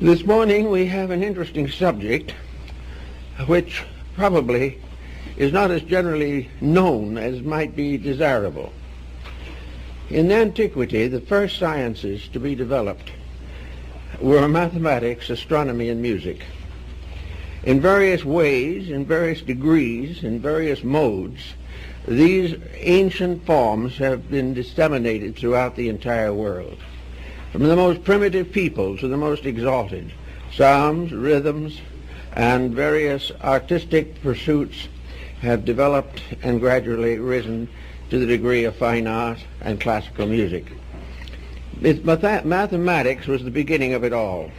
This morning we have an interesting subject which probably is not as generally known as might be desirable. In antiquity, the first sciences to be developed were mathematics, astronomy, and music. In various ways, in various degrees, in various modes, these ancient forms have been disseminated throughout the entire world. From the most primitive people to the most exalted, psalms, rhythms, and various artistic pursuits have developed and gradually risen to the degree of fine art and classical music. Mathematics was the beginning of it all.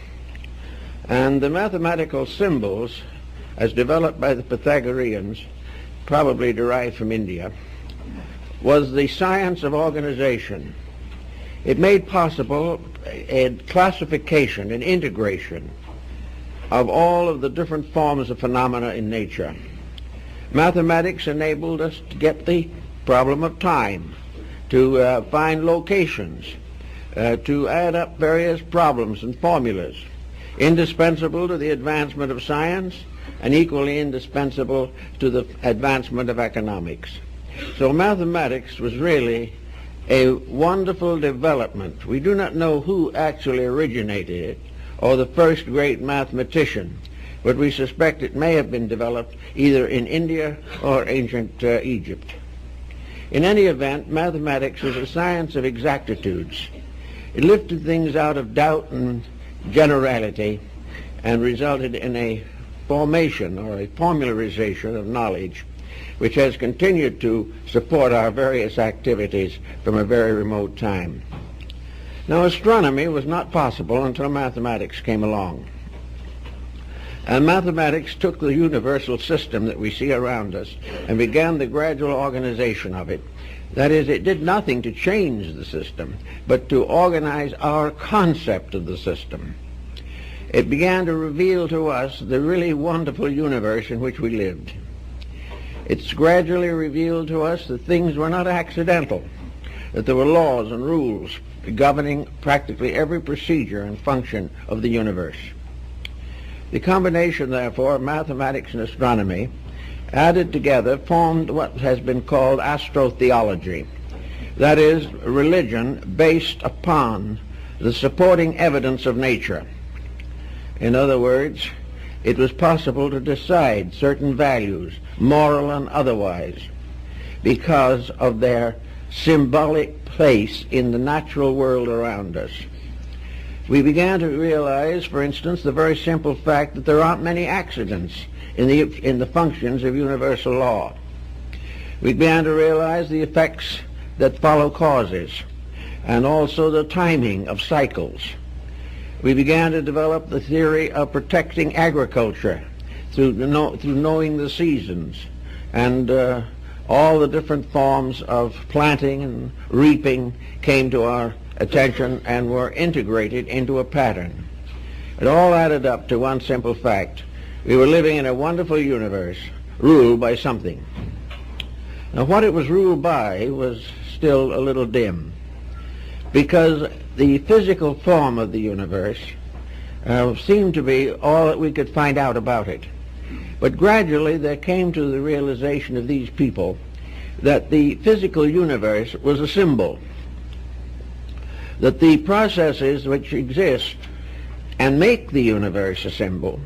And the mathematical symbols, as developed by the Pythagoreans, probably derived from India, was the science of organization. It made possible a classification and integration of all of the different forms of phenomena in nature. Mathematics enabled us to get the problem of time, to find locations, to add up various problems and formulas, indispensable to the advancement of science and equally indispensable to the advancement of economics. So mathematics was really a wonderful development. We do not know who actually originated it or the first great mathematician, but we suspect it may have been developed either in India or ancient Egypt. In any event, mathematics was a science of exactitudes. It lifted things out of doubt and generality and resulted in a formation or a formularization of knowledge which has continued to support our various activities from a very remote time. Now, astronomy was not possible until mathematics came along. And mathematics took the universal system that we see around us and began the gradual organization of it. That is, it did nothing to change the system, but to organize our concept of the system. It began to reveal to us the really wonderful universe in which we lived. It's gradually revealed to us that things were not accidental, that there were laws and rules governing practically every procedure and function of the universe. The combination, therefore, of mathematics and astronomy, added together, formed what has been called Astro-Theology. That is, religion based upon the supporting evidence of nature. In other words, it was possible to decide certain values, moral and otherwise, because of their symbolic place in the natural world around us. We began to realize, for instance, the very simple fact that there aren't many accidents in the functions of universal law. We began to realize the effects that follow causes, and also the timing of cycles. We began to develop the theory of protecting agriculture through knowing the seasons and all the different forms of planting and reaping came to our attention and were integrated into a pattern. It all added up to one simple fact. We were living in a wonderful universe ruled by something. Now, what it was ruled by was still a little dim, because the physical form of the universe seemed to be all that we could find out about it. But gradually there came to the realization of these people that the physical universe was a symbol, that the processes which exist and make the universe a symbol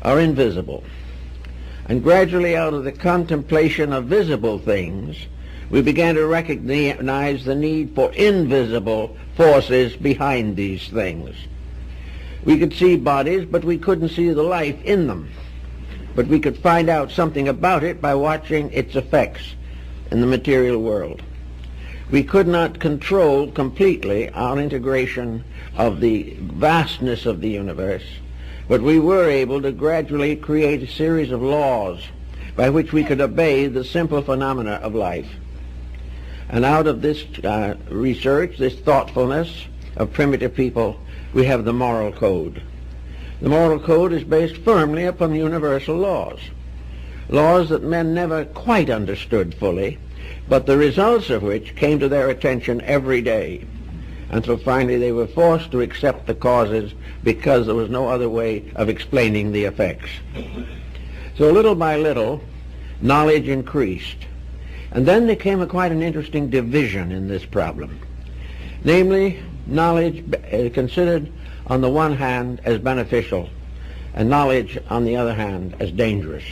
are invisible. And gradually, out of the contemplation of visible things, we began to recognize the need for invisible forces behind these things. We could see bodies, but we couldn't see the life in them. But we could find out something about it by watching its effects in the material world. We could not control completely our integration of the vastness of the universe, but we were able to gradually create a series of laws by which we could obey the simple phenomena of life. And out of this research, this thoughtfulness of primitive people, we have the moral code. The moral code is based firmly upon universal laws, laws that men never quite understood fully, but the results of which came to their attention every day. until finally they were forced to accept the causes because there was no other way of explaining the effects. So little by little, knowledge increased. And then there came quite an interesting division in this problem. Namely, knowledge considered on the one hand as beneficial, and knowledge on the other hand as dangerous.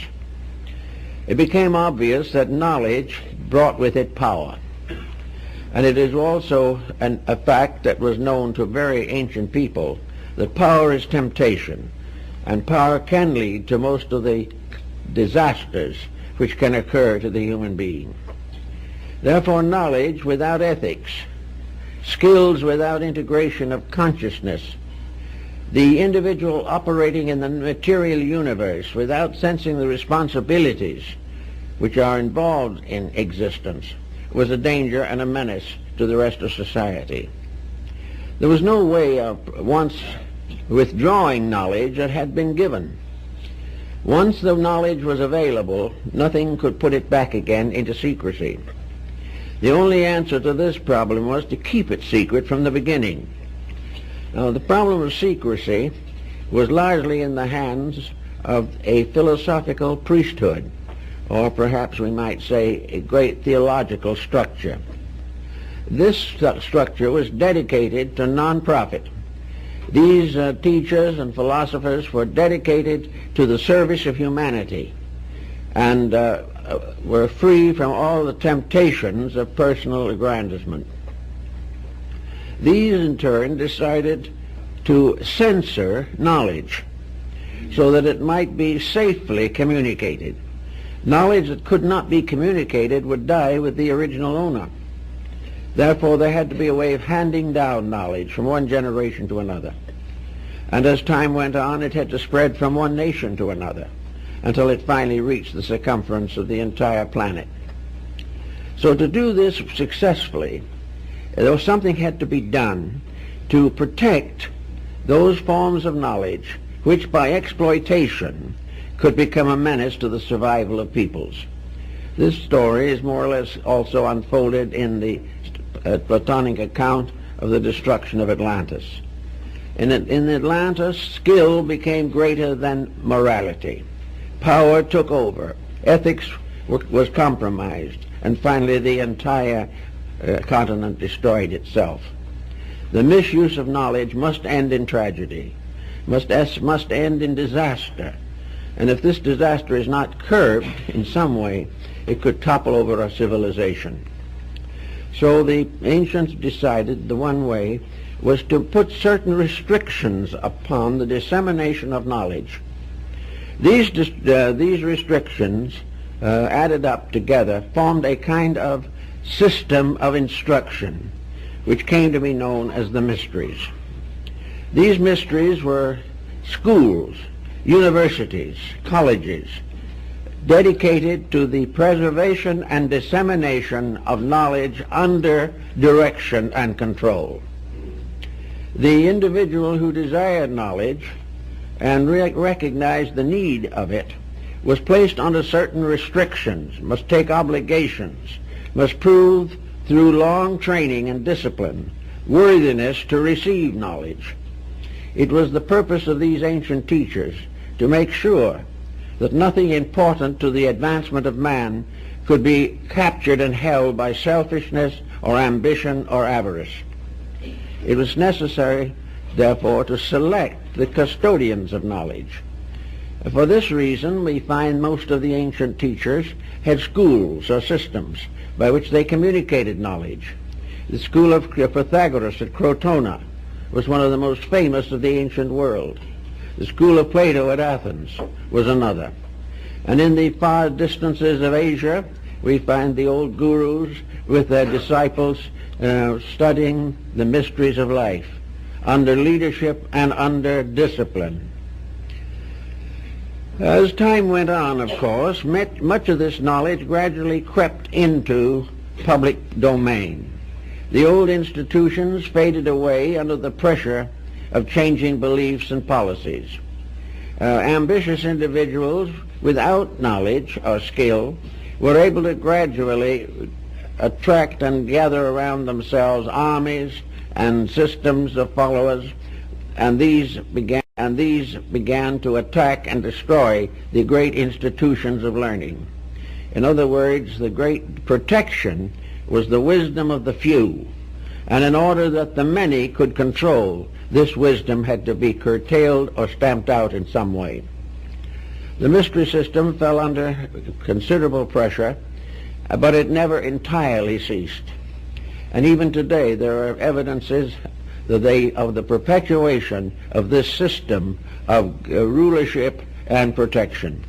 It became obvious that knowledge brought with it power. And it is also a fact that was known to very ancient people that power is temptation, and power can lead to most of the disasters which can occur to the human being. Therefore, knowledge without ethics, skills without integration of consciousness, the individual operating in the material universe without sensing the responsibilities which are involved in existence, was a danger and a menace to the rest of society. There was no way of once withdrawing knowledge that had been given. Once the knowledge was available, nothing could put it back again into secrecy. The only answer to this problem was to keep it secret from the beginning. Now, the problem of secrecy was largely in the hands of a philosophical priesthood, or perhaps we might say a great theological structure. This structure was dedicated to non-profit. These teachers and philosophers were dedicated to the service of humanity and were free from all the temptations of personal aggrandizement. These in turn decided to censor knowledge so that it might be safely communicated. Knowledge that could not be communicated would die with the original owner. Therefore, there had to be a way of handing down knowledge from one generation to another. And as time went on, it had to spread from one nation to another until it finally reached the circumference of the entire planet. So to do this successfully, there was something had to be done to protect those forms of knowledge which by exploitation could become a menace to the survival of peoples. This story is more or less also unfolded in the Platonic account of the destruction of Atlantis. In Atlantis, skill became greater than morality. Power took over. Ethics was compromised. And finally, the entire continent destroyed itself. The misuse of knowledge must end in tragedy, must end in disaster. And if this disaster is not curbed in some way, it could topple over a civilization. So the ancients decided the one way was to put certain restrictions upon the dissemination of knowledge. These restrictions added up together formed a kind of system of instruction which came to be known as the mysteries. These mysteries were schools, universities, colleges, dedicated to the preservation and dissemination of knowledge under direction and control. The individual who desired knowledge and recognized the need of it was placed under certain restrictions, must take obligations, must prove through long training and discipline worthiness to receive knowledge. It was the purpose of these ancient teachers to make sure that nothing important to the advancement of man could be captured and held by selfishness or ambition or avarice. It was necessary, therefore, to select the custodians of knowledge. For this reason, we find most of the ancient teachers had schools or systems by which they communicated knowledge. The school of Pythagoras at Crotona was one of the most famous of the ancient world. The school of Plato at Athens was another. And in the far distances of Asia, we find the old gurus with their disciples studying the mysteries of life under leadership and under discipline. As time went on, of course, much of this knowledge gradually crept into public domain. The old institutions faded away under the pressure of changing beliefs and policies. Ambitious individuals without knowledge or skill were able to gradually attract and gather around themselves armies and systems of followers, and these began to attack and destroy the great institutions of learning. In other words, the great protection was the wisdom of the few, and in order that the many could control, this wisdom had to be curtailed or stamped out in some way. The mystery system fell under considerable pressure, but it never entirely ceased. And even today there are evidences of the perpetuation of this system of rulership and protection.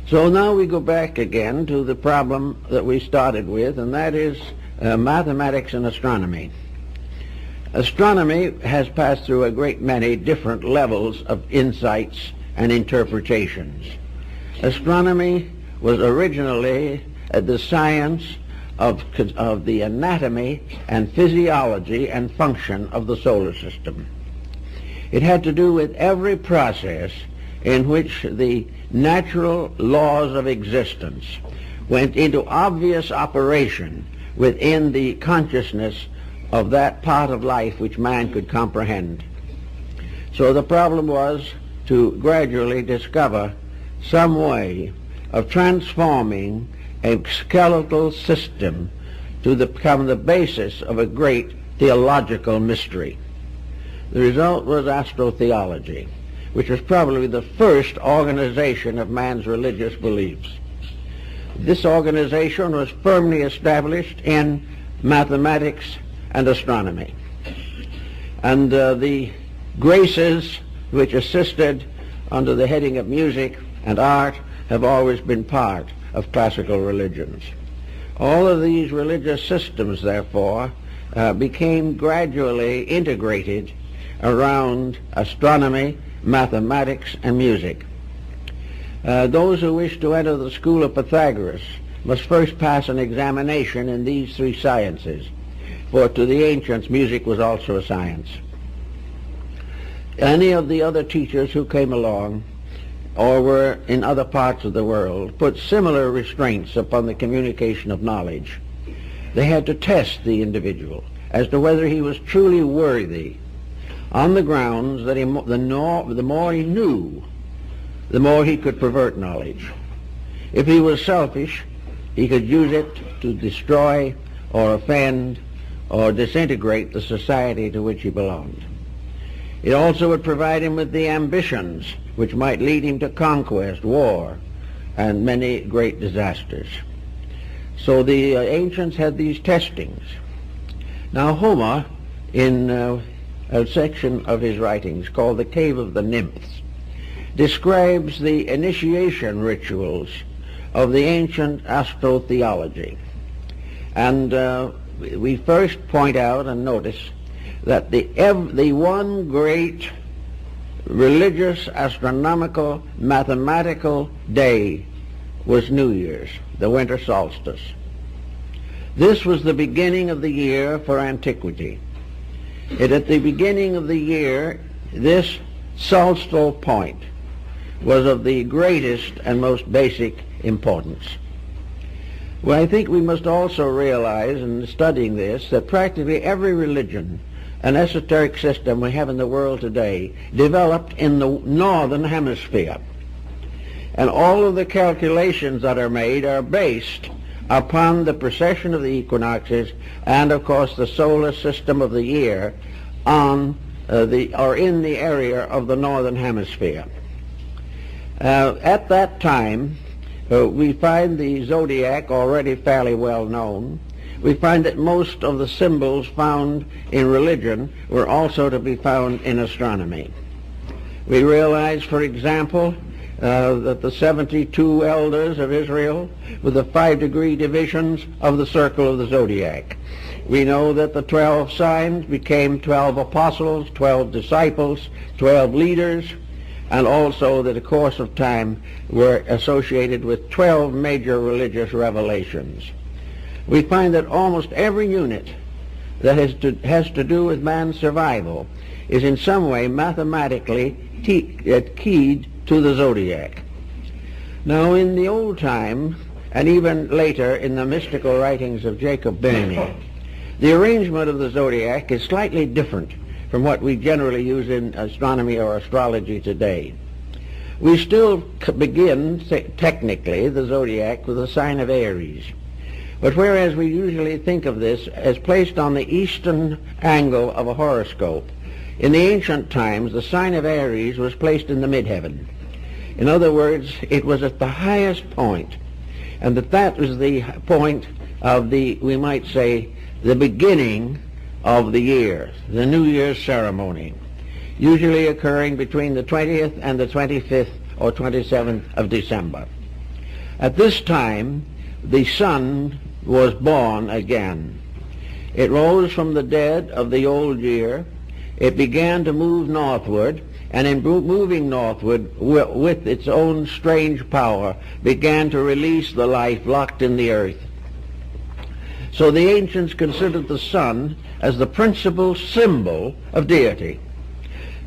So now we go back again to the problem that we started with, and that is mathematics and astronomy. Astronomy has passed through a great many different levels of insights and interpretations. Astronomy was originally the science of the anatomy and physiology and function of the solar system. It had to do with every process in which the natural laws of existence went into obvious operation within the consciousness of that part of life which man could comprehend. So the problem was to gradually discover some way of transforming a skeletal system to become the basis of a great theological mystery. The result was Astro-theology, which was probably the first organization of man's religious beliefs. This organization was firmly established in mathematics and astronomy. And the graces which assisted under the heading of music and art have always been part of classical religions. All of these religious systems, therefore, became gradually integrated around astronomy, mathematics, and music. Those who wish to enter the school of Pythagoras must first pass an examination in these three sciences, for to the ancients music was also a science. Any of the other teachers who came along or were in other parts of the world put similar restraints upon the communication of knowledge. They had to test the individual as to whether he was truly worthy, on the grounds that the more he knew, the more he could pervert knowledge. If he was selfish, he could use it to destroy or offend or disintegrate the society to which he belonged. It also would provide him with the ambitions which might lead him to conquest, war, and many great disasters. So the ancients had these testings. Now Homer, in a section of his writings called The Cave of the Nymphs, describes the initiation rituals of the ancient Astro-theology. And we first point out and notice that the one great religious, astronomical, mathematical day was New Year's, the winter solstice. This was the beginning of the year for antiquity. At the beginning of the year, this solstice point was of the greatest and most basic importance. Well, I think we must also realize in studying this that practically every religion and esoteric system we have in the world today developed in the northern hemisphere. And all of the calculations that are made are based upon the precession of the equinoxes and, of course, the solar system of the year in the area of the northern hemisphere. At that time, we find the zodiac already fairly well known. We find that most of the symbols found in religion were also to be found in astronomy. We realize, for example, that the 72 elders of Israel were the 5-degree divisions of the circle of the zodiac. We know that the 12 signs became 12 apostles, 12 disciples, 12 leaders, and also that the course of time were associated with 12 major religious revelations. We find that almost every unit that has to do with man's survival is in some way mathematically keyed to the zodiac. Now, in the old time, and even later in the mystical writings of Jacob Böhme, The arrangement of the zodiac is slightly different from what we generally use in astronomy or astrology today. We still begin, technically, the zodiac with the sign of Aries. But whereas we usually think of this as placed on the eastern angle of a horoscope, in the ancient times the sign of Aries was placed in the midheaven. In other words, it was at the highest point, and that was the point of the, we might say, the beginning of the year, the New Year's ceremony, usually occurring between the 20th and the 25th or 27th of December. At this time, the sun was born again. It rose from the dead of the old year. It began to move northward, and in moving northward with its own strange power began to release the life locked in the earth. So the ancients considered the sun as the principal symbol of deity.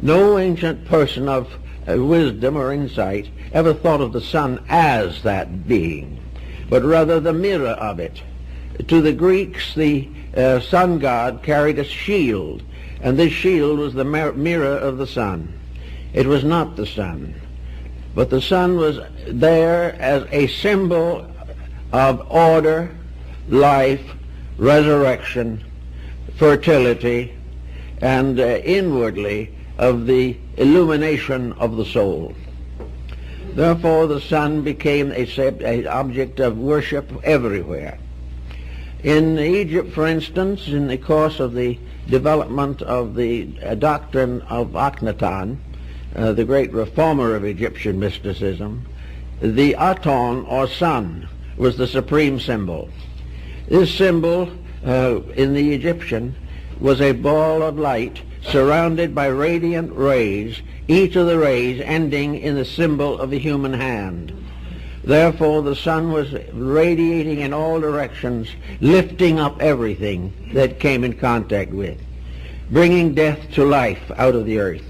No ancient person of wisdom or insight ever thought of the sun as that being, but rather the mirror of it. To the Greeks, the sun god carried a shield, and this shield was the mirror of the sun. It was not the sun, but the sun was there as a symbol of order, life, resurrection, fertility, and inwardly of the illumination of the soul. Therefore the sun became an object of worship everywhere. In Egypt, for instance, in the course of the development of the doctrine of Akhenaten, the great reformer of Egyptian mysticism, the Aton, or sun, was the supreme symbol. This symbol in the Egyptian was a ball of light surrounded by radiant rays, each of the rays ending in the symbol of the human hand. Therefore the sun was radiating in all directions, lifting up everything that came in contact with, bringing death to life out of the earth.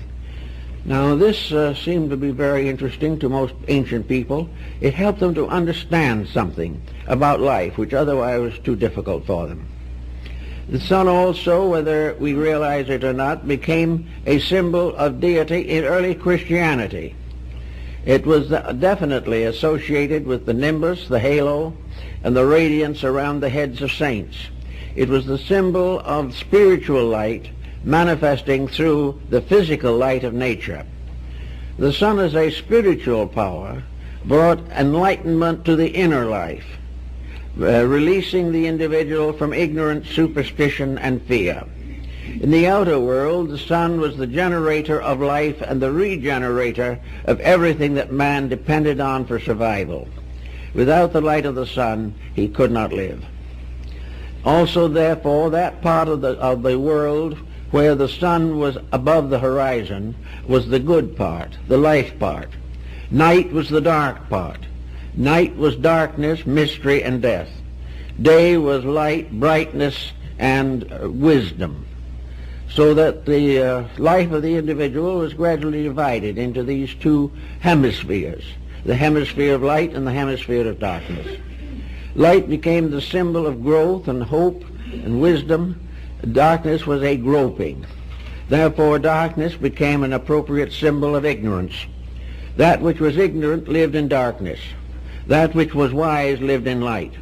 Now this seemed to be very interesting to most ancient people. It helped them to understand something about life which otherwise was too difficult for them. The sun also, whether we realize it or not, became a symbol of deity in early Christianity. It was definitely associated with the nimbus, the halo, and the radiance around the heads of saints. It was the symbol of spiritual light manifesting through the physical light of nature. The sun as a spiritual power brought enlightenment to the inner life, releasing the individual from ignorance, superstition, and fear. In the outer world, the sun was the generator of life and the regenerator of everything that man depended on for survival. Without the light of the sun, he could not live. Also, therefore, that part of the world where the sun was above the horizon was the good part, the life part. Night was the dark part. Night was darkness, mystery, and death. Day was light, brightness, and wisdom. So that the life of the individual was gradually divided into these two hemispheres, the hemisphere of light and the hemisphere of darkness. Light became the symbol of growth and hope and wisdom. Darkness was a groping. Therefore darkness became an appropriate symbol of ignorance. That which was ignorant lived in darkness. That which was wise lived in light.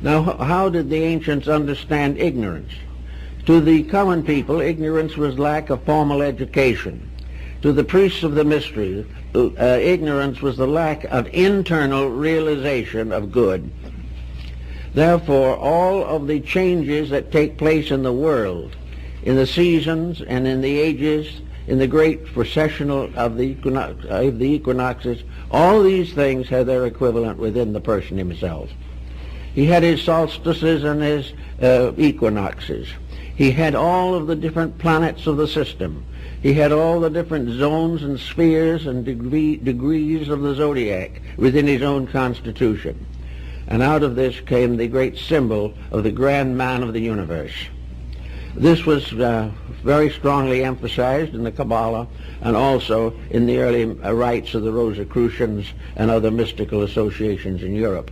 Now, how did the ancients understand ignorance? To the common people, ignorance was lack of formal education. To the priests of the mystery, ignorance was the lack of internal realization of good. Therefore, all of the changes that take place in the world, in the seasons and in the ages, in the great processional of the equinoxes, all these things had their equivalent within the person himself. He had his solstices and his equinoxes. He had all of the different planets of the system. He had all the different zones and spheres and degrees of the zodiac within his own constitution. And out of this came the great symbol of the grand man of the universe. This was very strongly emphasized in the Kabbalah and also in the early rites of the Rosicrucians and other mystical associations in Europe.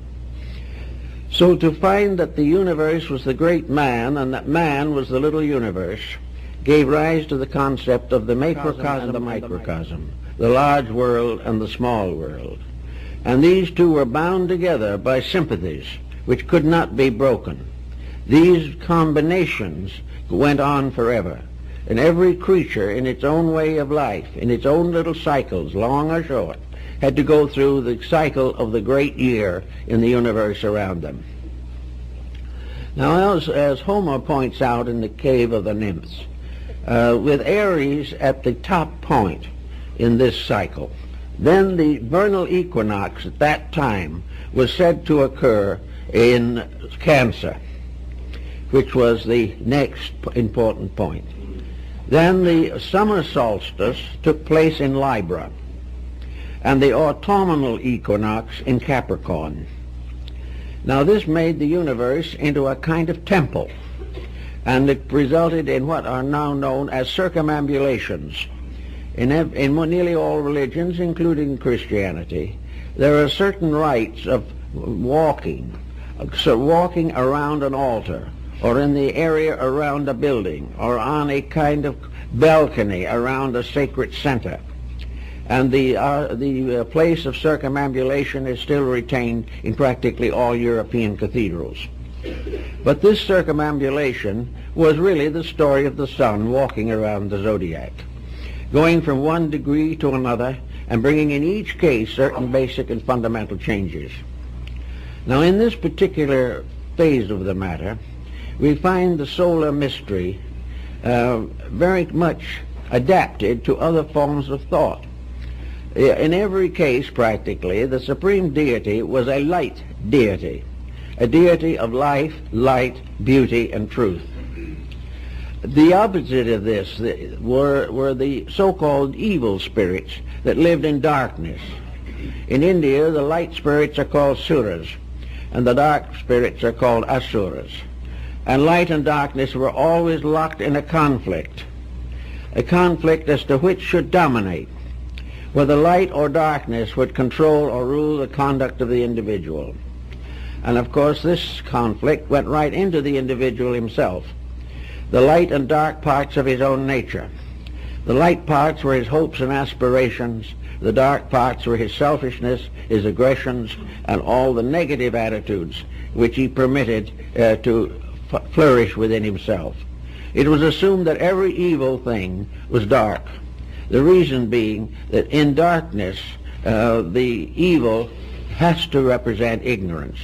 So to find that the universe was the great man and that man was the little universe gave rise to the concept of the macrocosm and the microcosm, the large world and the small world. And these two were bound together by sympathies which could not be broken. These combinations went on forever, and every creature in its own way of life, in its own little cycles, long or short, had to go through the cycle of the great year in the universe around them. Now, as Homer points out in the Cave of the Nymphs, with Aries at the top point in this cycle, then the vernal equinox at that time was said to occur in Cancer, which was the next important point. Then the summer solstice took place in Libra, and the autumnal equinox in Capricorn. Now this made the universe into a kind of temple, and it resulted in what are now known as circumambulations. In nearly all religions, including Christianity, there are certain rites of walking around an altar, or in the area around a building, or on a kind of balcony around a sacred center. And the place of circumambulation is still retained in practically all European cathedrals. But this circumambulation was really the story of the sun walking around the zodiac, going from one degree to another and bringing in each case certain basic and fundamental changes. Now in this particular phase of the matter, we find the solar mystery very much adapted to other forms of thought. In every case, practically, the supreme deity was a light deity, a deity of life, light, beauty, and truth. The opposite of this were the so-called evil spirits that lived in darkness. In India, the light spirits are called suras, and the dark spirits are called asuras. And light and darkness were always locked in a conflict as to which should dominate, whether light or darkness would control or rule the conduct of the individual. And of course this conflict went right into the individual himself, the light and dark parts of his own nature. The light parts were his hopes and aspirations, the dark parts were his selfishness, his aggressions, and all the negative attitudes which he permitted to flourish within himself. It was assumed that every evil thing was dark, the reason being that in darkness the evil has to represent ignorance.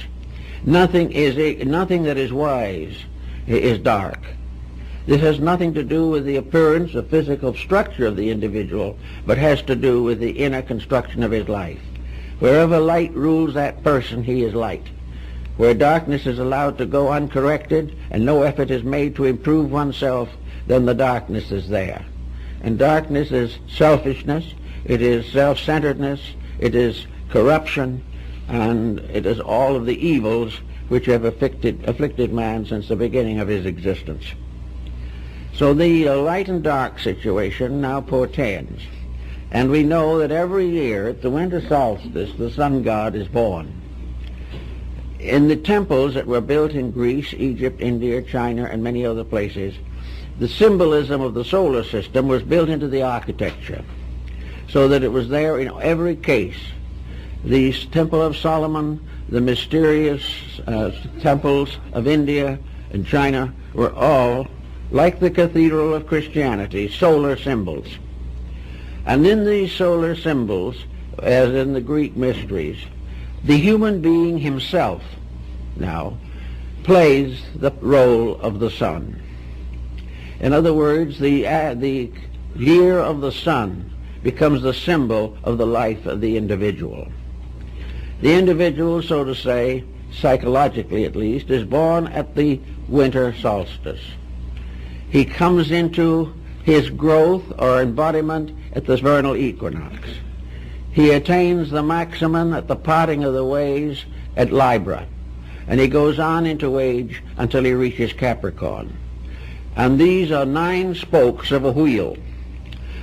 Nothing that is wise is dark. This has nothing to do with the appearance or physical structure of the individual, but has to do with the inner construction of his life. Wherever light rules that person, he is light. Where darkness is allowed to go uncorrected and no effort is made to improve oneself, then the darkness is there. And darkness is selfishness, it is self-centeredness, it is corruption, and it is all of the evils which have afflicted man since the beginning of his existence. So the light and dark situation now portends. And we know that every year at the winter solstice the sun god is born. In the temples that were built in Greece, Egypt, India, China, and many other places, the symbolism of the solar system was built into the architecture, so that it was there in every case. The Temple of Solomon, the mysterious temples of India and China were all, like the Cathedral of Christianity, solar symbols. And in these solar symbols, as in the Greek mysteries, the human being himself now plays the role of the sun. In other words, the year of the sun becomes the symbol of the life of the individual. The individual, so to say, psychologically at least, is born at the winter solstice. He comes into his growth or embodiment at the vernal equinox. He attains the maximum at the parting of the ways at Libra, and he goes on into age until he reaches Capricorn. And these are 9 spokes of a wheel.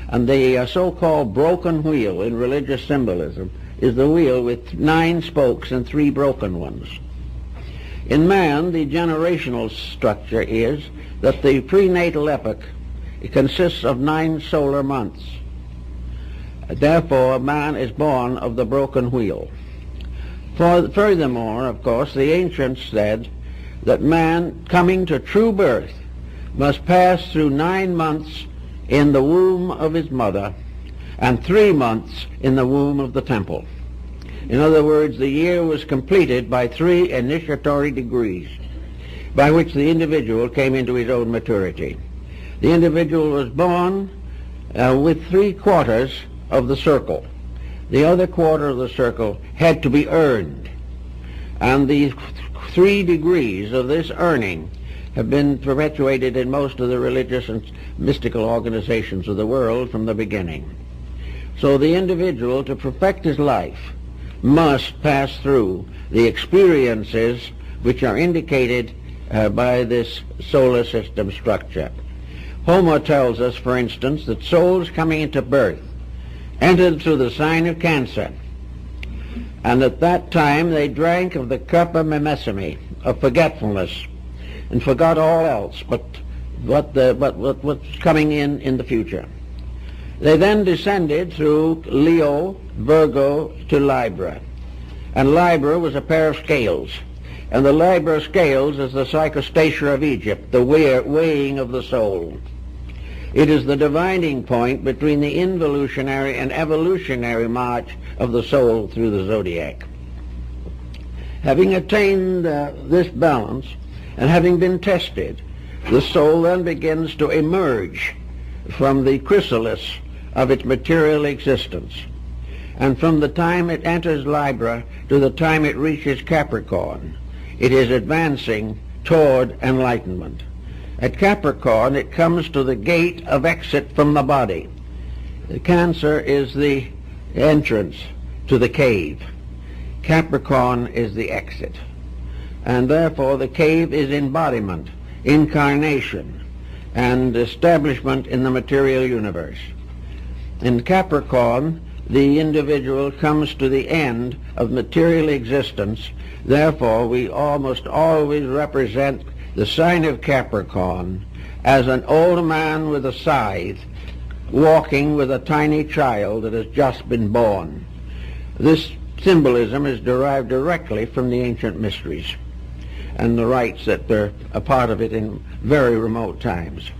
And the so-called broken wheel in religious symbolism is the wheel with 9 spokes and 3 broken ones. In man, the generational structure is that the prenatal epoch consists of 9 solar months. Therefore, man is born of the broken wheel. Furthermore, of course, the ancients said that man, coming to true birth, must pass through 9 months in the womb of his mother and 3 months in the womb of the temple. In other words, the year was completed by 3 initiatory degrees by which the individual came into his own maturity. The individual was born with 3/4 of the circle. The other quarter of the circle had to be earned. And the 3 degrees of this earning have been perpetuated in most of the religious and mystical organizations of the world from the beginning. So the individual, to perfect his life, must pass through the experiences which are indicated by this solar system structure. Homer tells us, for instance, that souls coming into birth entered through the sign of Cancer, and at that time they drank of the cup of mimesime, of forgetfulness, and forgot all else but what's coming in the future. They then descended through Leo, Virgo, to Libra. And Libra was a pair of scales. And the Libra scales is the psychostatia of Egypt, the weighing of the soul. It is the dividing point between the involutionary and evolutionary march of the soul through the zodiac. Having attained this balance, and having been tested, the soul then begins to emerge from the chrysalis of its material existence. And from the time it enters Libra to the time it reaches Capricorn, it is advancing toward enlightenment. At Capricorn, it comes to the gate of exit from the body. Cancer is the entrance to the cave. Capricorn is the exit. And therefore the cave is embodiment, incarnation, and establishment in the material universe. In Capricorn, the individual comes to the end of material existence. Therefore, we almost always represent the sign of Capricorn as an old man with a scythe walking with a tiny child that has just been born. This symbolism is derived directly from the ancient mysteries and the rites that were a part of it in very remote times.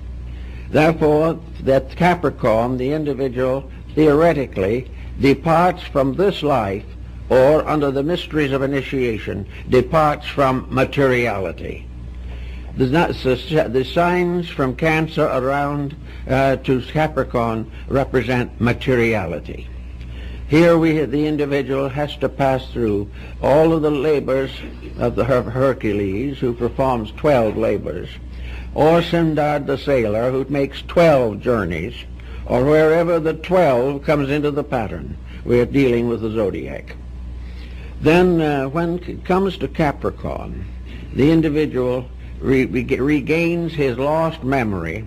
Therefore, that Capricorn, the individual, theoretically departs from this life, or under the mysteries of initiation, departs from materiality. The signs from Cancer around to Capricorn represent materiality. Here the individual has to pass through all of the labors of the Hercules, who performs 12 labors, or Sindad the sailor, who makes 12 journeys, or wherever the 12 comes into the pattern. We are dealing with the zodiac. Then when it comes to Capricorn, the individual regains his lost memory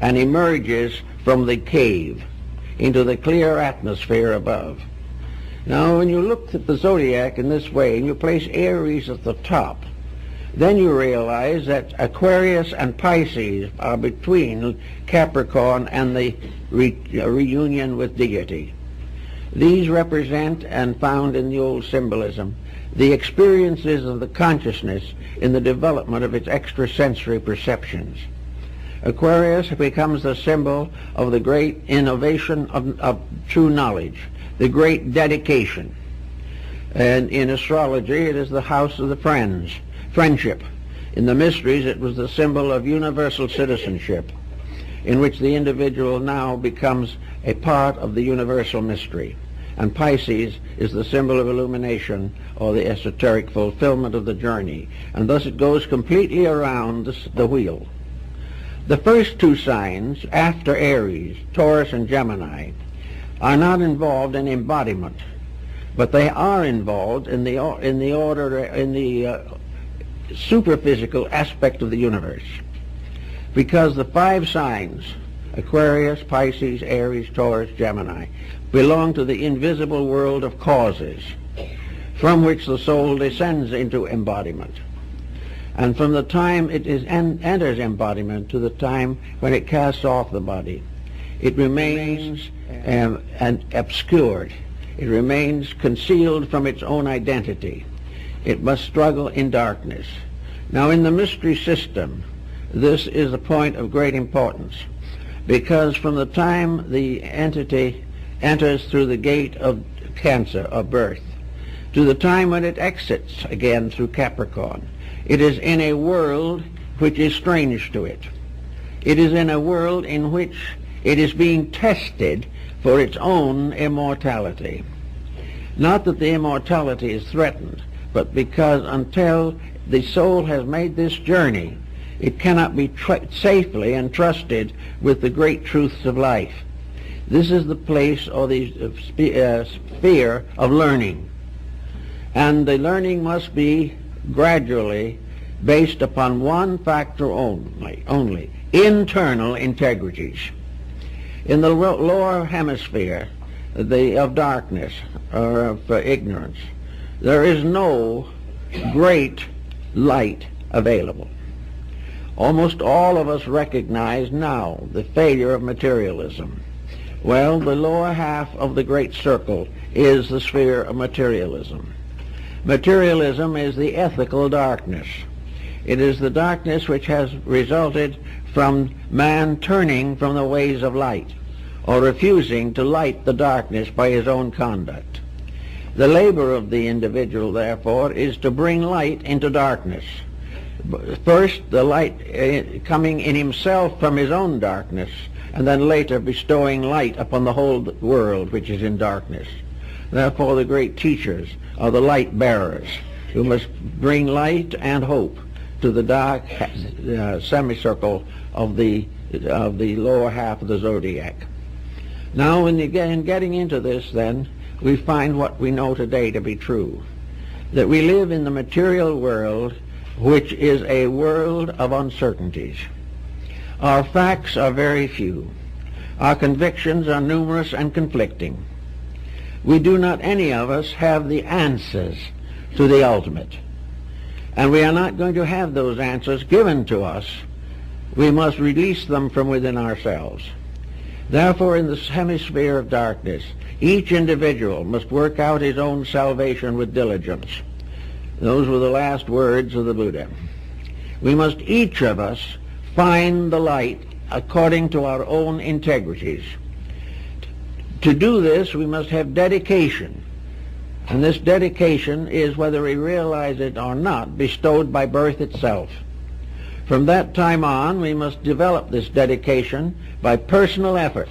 and emerges from the cave into the clear atmosphere above. Now, when you look at the zodiac in this way and you place Aries at the top, then you realize that Aquarius and Pisces are between Capricorn and the reunion with deity. These represent, and found in the old symbolism, the experiences of the consciousness in the development of its extrasensory perceptions. Aquarius becomes the symbol of the great innovation of true knowledge, the great dedication. And in astrology, it is the house of the friendship. In the mysteries, it was the symbol of universal citizenship, in which the individual now becomes a part of the universal mystery. And Pisces is the symbol of illumination, or the esoteric fulfillment of the journey. And thus it goes completely around the wheel. The first 2 signs, after Aries, Taurus and Gemini, are not involved in embodiment, but they are involved in the superphysical aspect of the universe. Because the 5 signs, Aquarius, Pisces, Aries, Taurus, Gemini, belong to the invisible world of causes, from which the soul descends into embodiment. and from the time it enters embodiment to the time when it casts off the body, it remains obscured. It remains concealed from its own identity. It must struggle in darkness. Now, in the mystery system, this is a point of great importance, because from the time the entity enters through the gate of Cancer, of birth, to the time when it exits again through Capricorn, it is in a world which is strange to it. It is in a world in which it is being tested for its own immortality. Not that the immortality is threatened, but because until the soul has made this journey, it cannot be safely entrusted with the great truths of life. This is the place or the sphere of learning. And the learning must be gradually based upon one factor only, internal integrities. In the lower hemisphere of darkness or of ignorance, there is no great light available. Almost all of us recognize now the failure of materialism. Well, the lower half of the great circle is the sphere of materialism. Materialism is the ethical darkness. It is the darkness which has resulted from man turning from the ways of light, or refusing to light the darkness by his own conduct. The labor of the individual, therefore, is to bring light into darkness. First, the light coming in himself from his own darkness, and then later bestowing light upon the whole world which is in darkness. Therefore, the great teachers are the light bearers, who must bring light and hope to the dark semicircle of the lower half of the zodiac. Now, in getting into this, then, we find what we know today to be true, that we live in the material world, which is a world of uncertainties. Our facts are very few. Our convictions are numerous and conflicting. We do not, any of us, have the answers to the ultimate. And we are not going to have those answers given to us. We must release them from within ourselves. Therefore, in this hemisphere of darkness, each individual must work out his own salvation with diligence. Those were the last words of the Buddha. We must, each of us, find the light according to our own integrities. To do this, we must have dedication. And this dedication is, whether we realize it or not, bestowed by birth itself. From that time on, we must develop this dedication by personal effort.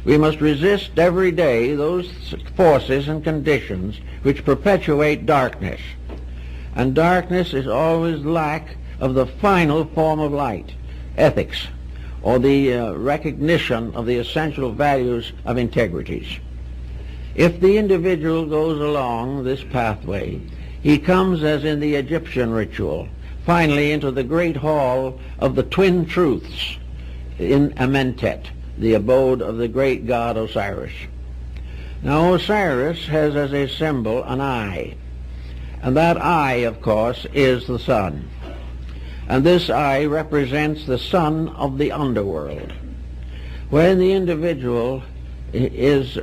We must resist every day those forces and conditions which perpetuate darkness. And darkness is always lack of the final form of light, ethics, or the recognition of the essential values of integrities. If the individual goes along this pathway, he comes, as in the Egyptian ritual, finally into the great hall of the twin truths in Amentet, the abode of the great god Osiris. Now, Osiris has as a symbol an eye, and that eye, of course, is the sun. And this eye represents the sun of the underworld. When the individual is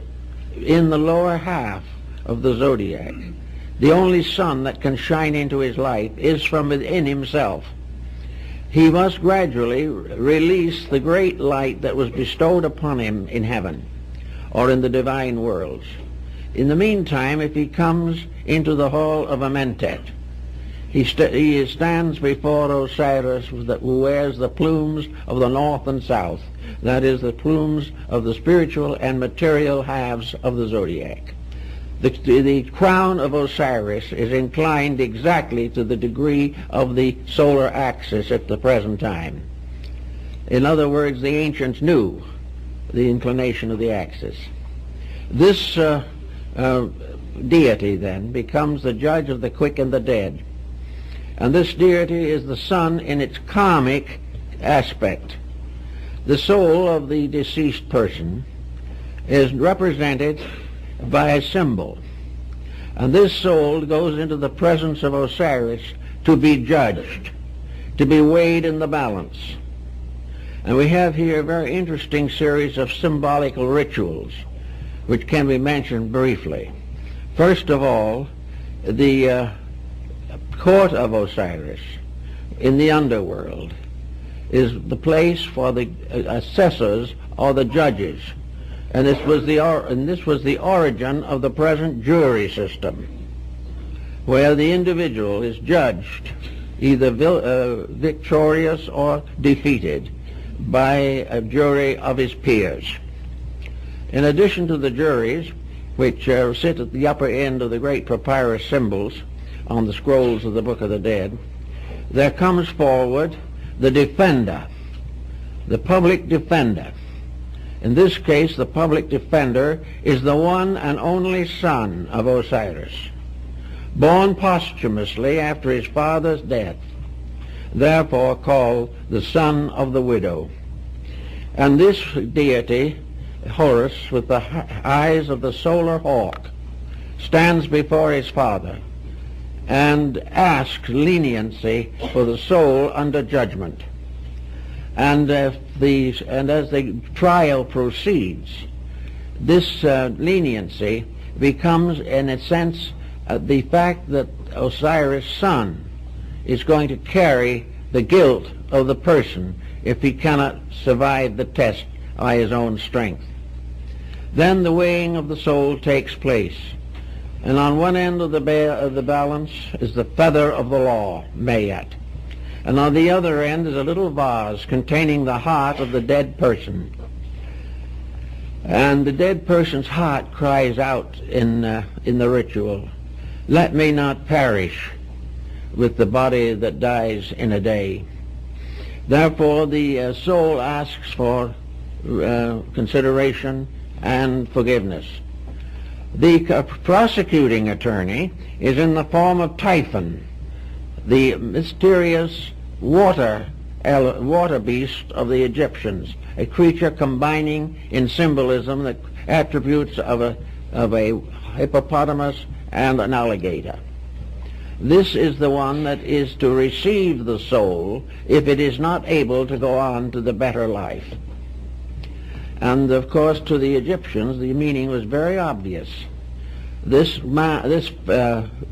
in the lower half of the zodiac, the only sun that can shine into his life is from within himself. He must gradually release the great light that was bestowed upon him in heaven or in the divine worlds. In the meantime, if he comes into the hall of Amentet, he stands before Osiris, who wears the plumes of the north and south, that is, the plumes of the spiritual and material halves of the zodiac. The crown of Osiris is inclined exactly to the degree of the solar axis at the present time. In other words, the ancients knew the inclination of the axis. This deity, then, becomes the judge of the quick and the dead. And this deity is the sun in its karmic aspect. The soul of the deceased person is represented by a symbol. And this soul goes into the presence of Osiris to be judged, to be weighed in the balance. And we have here a very interesting series of symbolical rituals which can be mentioned briefly. First of all, the court of Osiris in the underworld is the place for the assessors or the judges, and this was the origin of the present jury system, where the individual is judged either victorious or defeated by a jury of his peers. In addition to the juries, which sit at the upper end of the great papyrus symbols on the scrolls of the Book of the Dead, there comes forward the defender, the public defender. In this case, the public defender is the one and only son of Osiris, born posthumously after his father's death, therefore called the son of the widow. And this deity, Horus, with the eyes of the solar hawk, stands before his father and asks leniency for the soul under judgment. And as the trial proceeds, this leniency becomes, in a sense, the fact that Osiris' son is going to carry the guilt of the person if he cannot survive the test by his own strength. Then the weighing of the soul takes place, and on one end of the balance is the feather of the law, Mayat, and on the other end is a little vase containing the heart of the dead person. And the dead person's heart cries out in the ritual, "Let me not perish with the body that dies in a day." Therefore the soul asks for consideration and forgiveness. The prosecuting attorney is in the form of Typhon, the mysterious water beast of the Egyptians, a creature combining in symbolism the attributes of a hippopotamus and an alligator. This is the one that is to receive the soul if it is not able to go on to the better life. And of course, to the Egyptians, the meaning was very obvious. This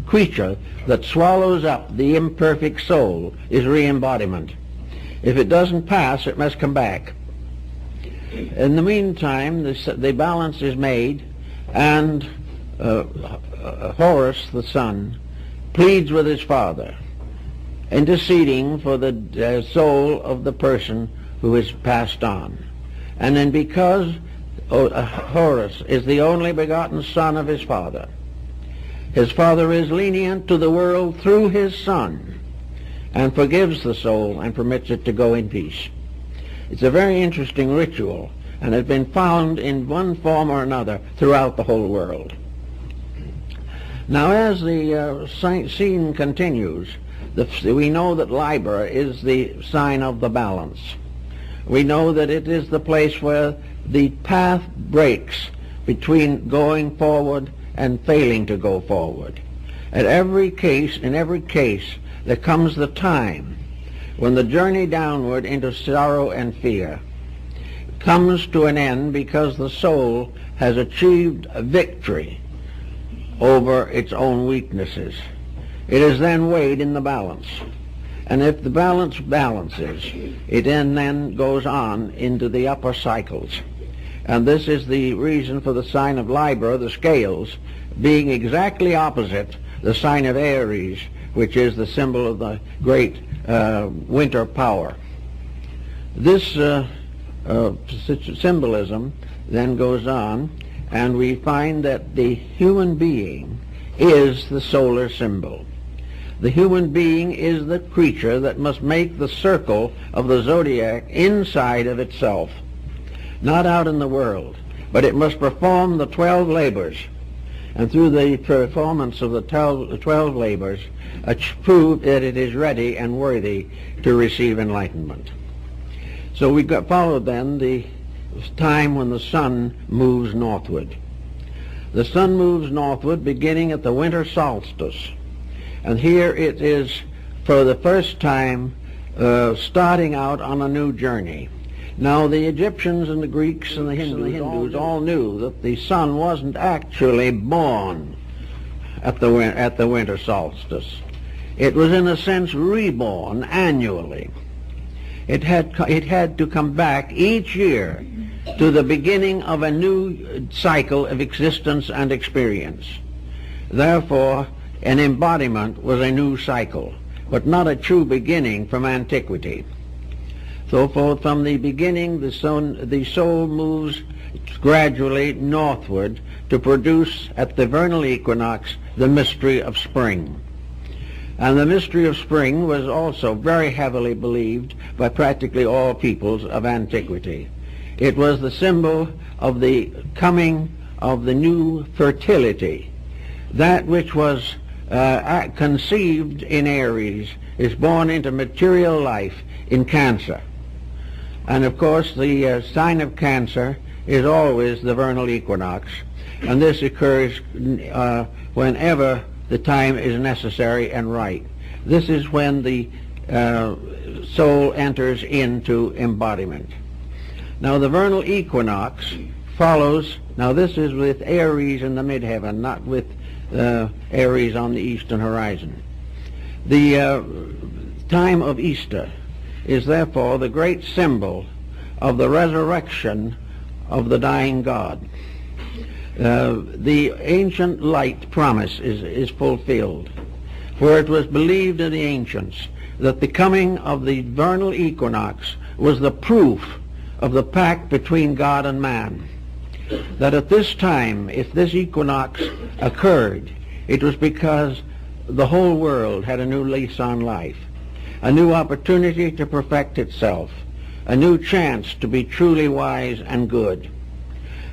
creature that swallows up the imperfect soul is re-embodiment. If it doesn't pass, it must come back. In the meantime, the balance is made, and Horus, the son, pleads with his father, interceding for the soul of the person who is passed on. And then because Horus is the only begotten son of his father is lenient to the world through his son and forgives the soul and permits it to go in peace. It's a very interesting ritual, and has been found in one form or another throughout the whole world. Now, as the scene continues, we know that Libra is the sign of the balance. We know that it is the place where the path breaks between going forward and failing to go forward. In every case, there comes the time when the journey downward into sorrow and fear comes to an end because the soul has achieved a victory over its own weaknesses. It is then weighed in the balance. And if the balance balances, it then goes on into the upper cycles. And this is the reason for the sign of Libra, the scales, being exactly opposite the sign of Aries, which is the symbol of the great winter power. This symbolism then goes on, and we find that the human being is the solar symbol. The human being is the creature that must make the circle of the zodiac inside of itself, not out in the world, but it must perform the 12 labors, and through the performance of the 12 labors, prove that it is ready and worthy to receive enlightenment. So we followed then the time when the sun moves northward. The sun moves northward beginning at the winter solstice. And here it is for the first time starting out on a new journey. Now, the Egyptians and the Greeks and the Hindus all knew that the sun wasn't actually born at the winter solstice. It was, in a sense, reborn annually. It had to come back each year to the beginning of a new cycle of existence and experience. Therefore, an embodiment was a new cycle, but not a true beginning from antiquity. So forth, from the beginning, the soul moves gradually northward to produce at the vernal equinox the mystery of spring. And the mystery of spring was also very heavily believed by practically all peoples of antiquity. It was the symbol of the coming of the new fertility. That which was conceived in Aries is born into material life in Cancer. And of course, the sign of Cancer is always the vernal equinox, and this occurs whenever the time is necessary and right. This is when the soul enters into embodiment. Now, the vernal equinox follows, now this is with Aries in the midheaven, not with Aries on the eastern horizon. The time of Easter is therefore the great symbol of the resurrection of the dying God. The ancient light promise is fulfilled, for it was believed in the ancients that the coming of the vernal equinox was the proof of the pact between God and man. That at this time, if this equinox occurred, it was because the whole world had a new lease on life, a new opportunity to perfect itself, a new chance to be truly wise and good.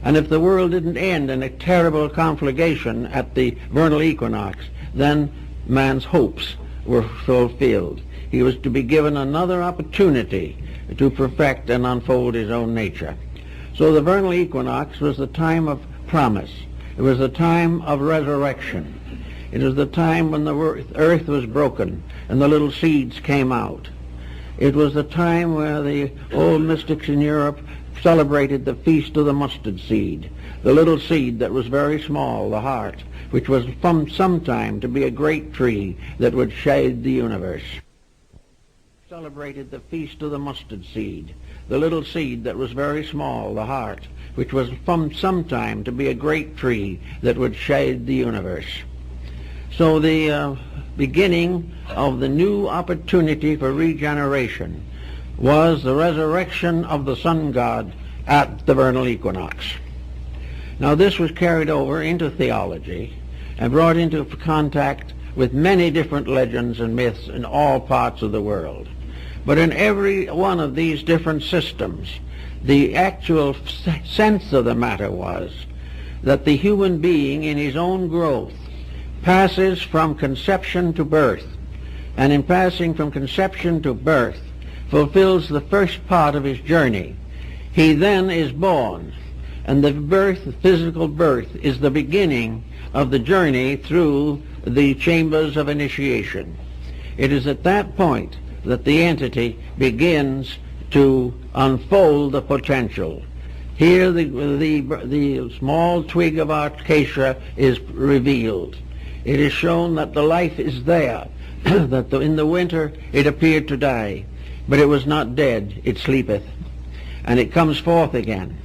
And if the world didn't end in a terrible conflagration at the vernal equinox, then man's hopes were fulfilled. He was to be given another opportunity to perfect and unfold his own nature. So the vernal equinox was the time of promise. It was the time of resurrection. It was the time when the earth was broken and the little seeds came out. It was the time where the old mystics in Europe celebrated the feast of the mustard seed, the little seed that was very small, the heart, which was from sometime to be a great tree that would shade the universe. Celebrated the feast of the mustard seed, the little seed that was very small, the heart, which was from sometime to be a great tree that would shade the universe. So the beginning of the new opportunity for regeneration was the resurrection of the sun god at the vernal equinox. Now, this was carried over into theology and brought into contact with many different legends and myths in all parts of the world. But in every one of these different systems, the actual sense of the matter was that the human being in his own growth passes from conception to birth, and in passing from conception to birth fulfills the first part of his journey. He then is born, and the birth, the physical birth, is the beginning of the journey through the chambers of initiation. It is at that point that the entity begins to unfold the potential. Here the small twig of acacia is revealed. It is shown that the life is there, that in the winter it appeared to die, but it was not dead, it sleepeth, and it comes forth again.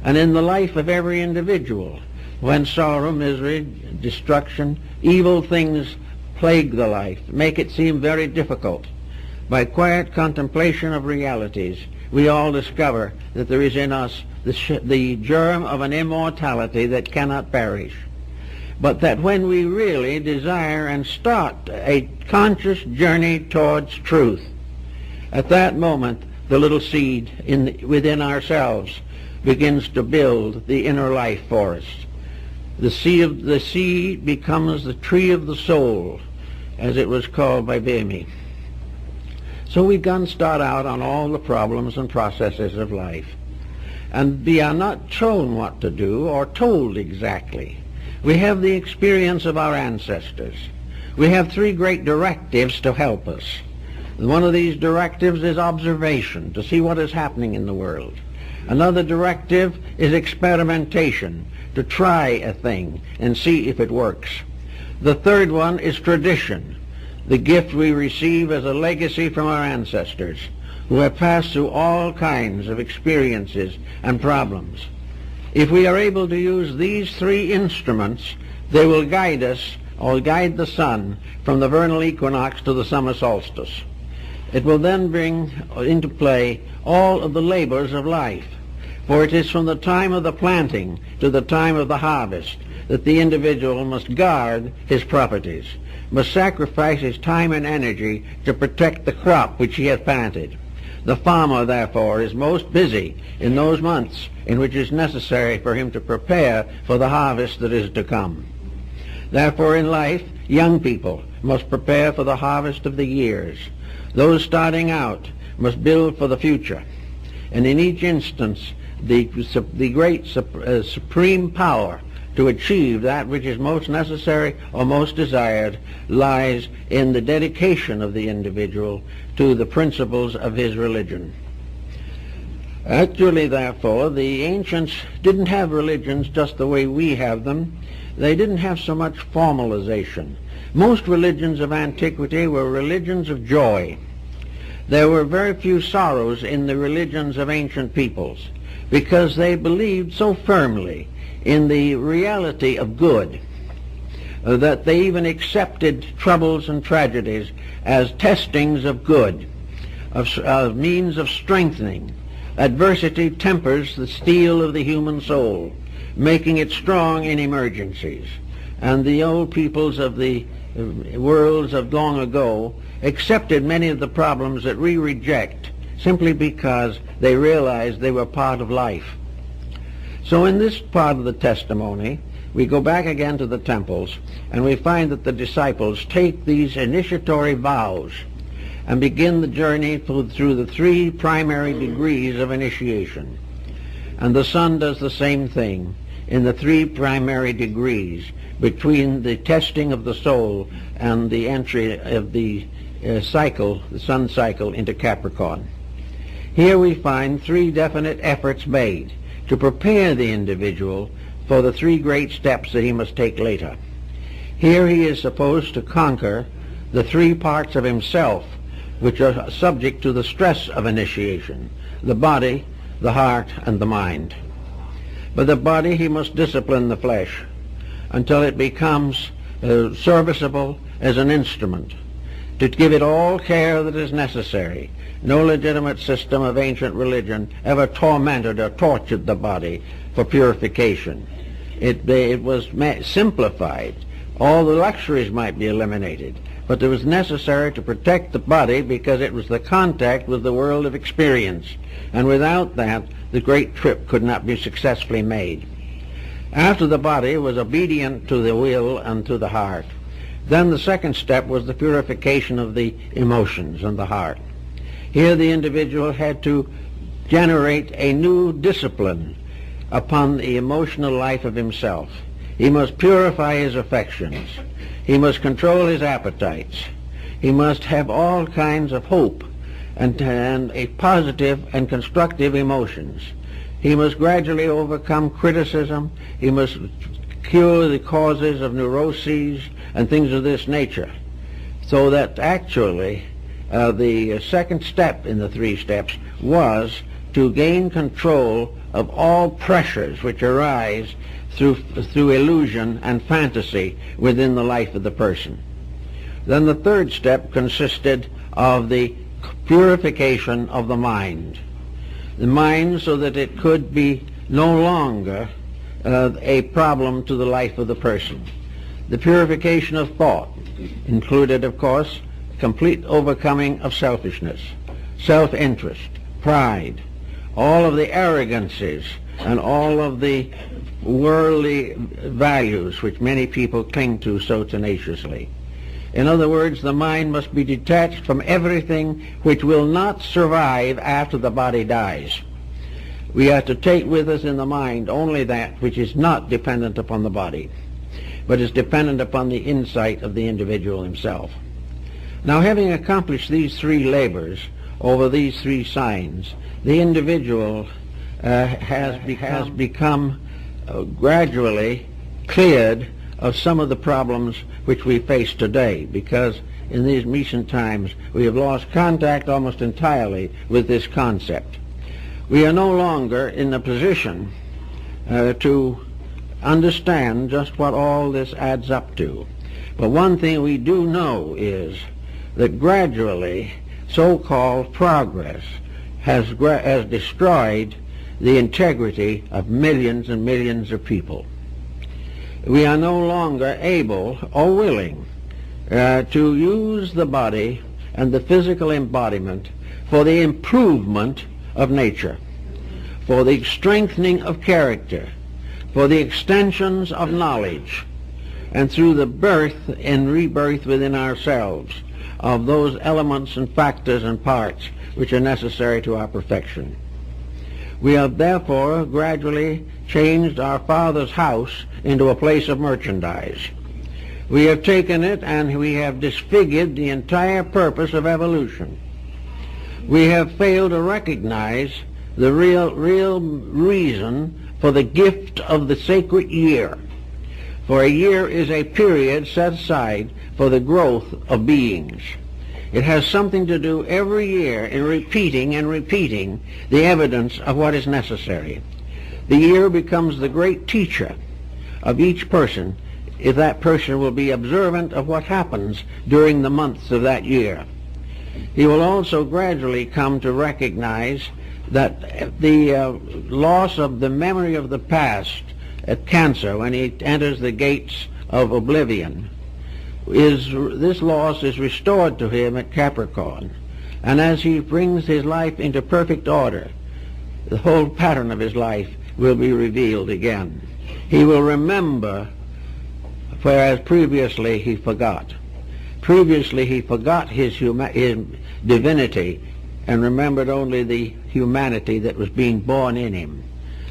And in the life of every individual, when sorrow, misery, destruction, evil things plague the life, make it seem very difficult, by quiet contemplation of realities, we all discover that there is in us the germ of an immortality that cannot perish. But that when we really desire and start a conscious journey towards truth, at that moment the little seed within ourselves begins to build the inner life for us. The seed becomes the tree of the soul, as it was called by Bhimi. So we can start out on all the problems and processes of life. And we are not shown what to do or told exactly. We have the experience of our ancestors. we have three great directives to help us. One of these directives is observation, to see what is happening in the world. Another directive is experimentation, to try a thing and see if it works. The third one is tradition, the gift we receive as a legacy from our ancestors, who have passed through all kinds of experiences and problems. If we are able to use these three instruments, they will guide us, or guide the sun, from the vernal equinox to the summer solstice. It will then bring into play all of the labors of life, for it is from the time of the planting to the time of the harvest that the individual must guard his properties, must sacrifice his time and energy to protect the crop which he has planted. The farmer, therefore, is most busy in those months in which it is necessary for him to prepare for the harvest that is to come. Therefore, in life, young people must prepare for the harvest of the years. Those starting out must build for the future. And in each instance, the great supreme power to achieve that which is most necessary or most desired lies in the dedication of the individual to the principles of his religion. Actually, therefore, the ancients didn't have religions just the way we have them. They didn't have so much formalization. Most religions of antiquity were religions of joy. There were very few sorrows in the religions of ancient peoples because they believed so firmly in the reality of good that they even accepted troubles and tragedies as testings of good, of means of strengthening. Adversity tempers the steel of the human soul, making it strong in emergencies. And the old peoples of the worlds of long ago accepted many of the problems that we reject simply because they realized they were part of life. So in this part of the testimony, we go back again to the temples, and we find that the disciples take these initiatory vows and begin the journey through the three primary degrees of initiation. And the sun does the same thing in the three primary degrees between the testing of the soul and the entry of the cycle, the sun cycle, into Capricorn. Here we find three definite efforts made to prepare the individual for the three great steps that he must take later. Here he is supposed to conquer the three parts of himself which are subject to the stress of initiation: the body, the heart, and the mind. By the body he must discipline the flesh until it becomes serviceable as an instrument, to give it all care that is necessary. No legitimate system of ancient religion ever tormented or tortured the body for purification. It was simplified. All the luxuries might be eliminated, but it was necessary to protect the body because it was the contact with the world of experience, and without that the great trip could not be successfully made. After the body was obedient to the will and to the heart, then the second step was the purification of the emotions and the heart. Here the individual had to generate a new discipline upon the emotional life of himself. He must purify his affections. He must control his appetites. He must have all kinds of hope and a positive and constructive emotions. He must gradually overcome criticism. He must cure the causes of neuroses and things of this nature, so that actually the second step in the three steps was to gain control of all pressures which arise through illusion and fantasy within the life of the person. Then the third step consisted of the purification of the mind so that it could be no longer a problem to the life of the person. The purification of thought included, of course, complete overcoming of selfishness, self-interest, pride, all of the arrogances and all of the worldly values which many people cling to so tenaciously. In other words, the mind must be detached from everything which will not survive after the body dies. We are to take with us in the mind only that which is not dependent upon the body. but is dependent upon the insight of the individual himself. Now, having accomplished these three labors over these three signs, the individual has become gradually cleared of some of the problems which we face today, because in these recent times we have lost contact almost entirely with this concept. We are no longer in a position to understand just what all this adds up to. But one thing we do know is that gradually so-called progress has destroyed the integrity of millions and millions of people. We are no longer able or willing to use the body and the physical embodiment for the improvement of nature, for the strengthening of character, for the extensions of knowledge, and through the birth and rebirth within ourselves of those elements and factors and parts which are necessary to our perfection. We have therefore gradually changed our Father's house into a place of merchandise. We have taken it and we have disfigured the entire purpose of evolution. We have failed to recognize the real reason for the gift of the sacred year. For a year is a period set aside for the growth of beings. It has something to do every year in repeating and repeating the evidence of what is necessary. The year becomes the great teacher of each person if that person will be observant of what happens during the months of that year. He will also gradually come to recognize that the loss of the memory of the past at Cancer, when he enters the gates of oblivion, this loss is restored to him at Capricorn. And as he brings his life into perfect order, the whole pattern of his life will be revealed again. He will remember, whereas previously he forgot. Previously he forgot his divinity and remembered only the humanity that was being born in him.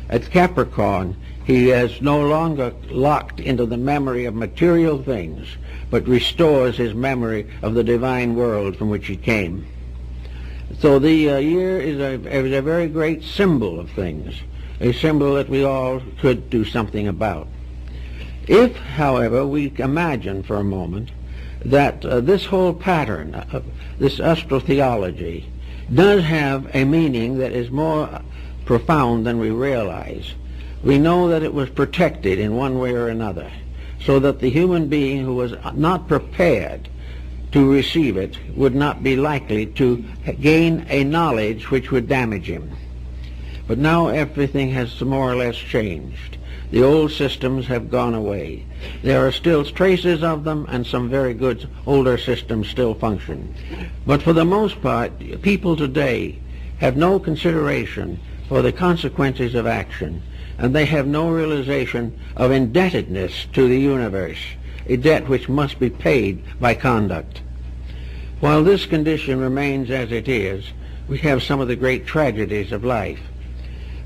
At Capricorn, he is no longer locked into the memory of material things, but restores his memory of the divine world from which he came. So the year is a very great symbol of things, a symbol that we all could do something about. If, however, we imagine for a moment that this whole pattern of this astrotheology does have a meaning that is more profound than we realize, we know that it was protected in one way or another, so that the human being who was not prepared to receive it would not be likely to gain a knowledge which would damage him. But now everything has more or less changed. The old systems have gone away. There are still traces of them, and some very good older systems still function. But for the most part, people today have no consideration for the consequences of action, and they have no realization of indebtedness to the universe, a debt which must be paid by conduct. While this condition remains as it is, we have some of the great tragedies of life.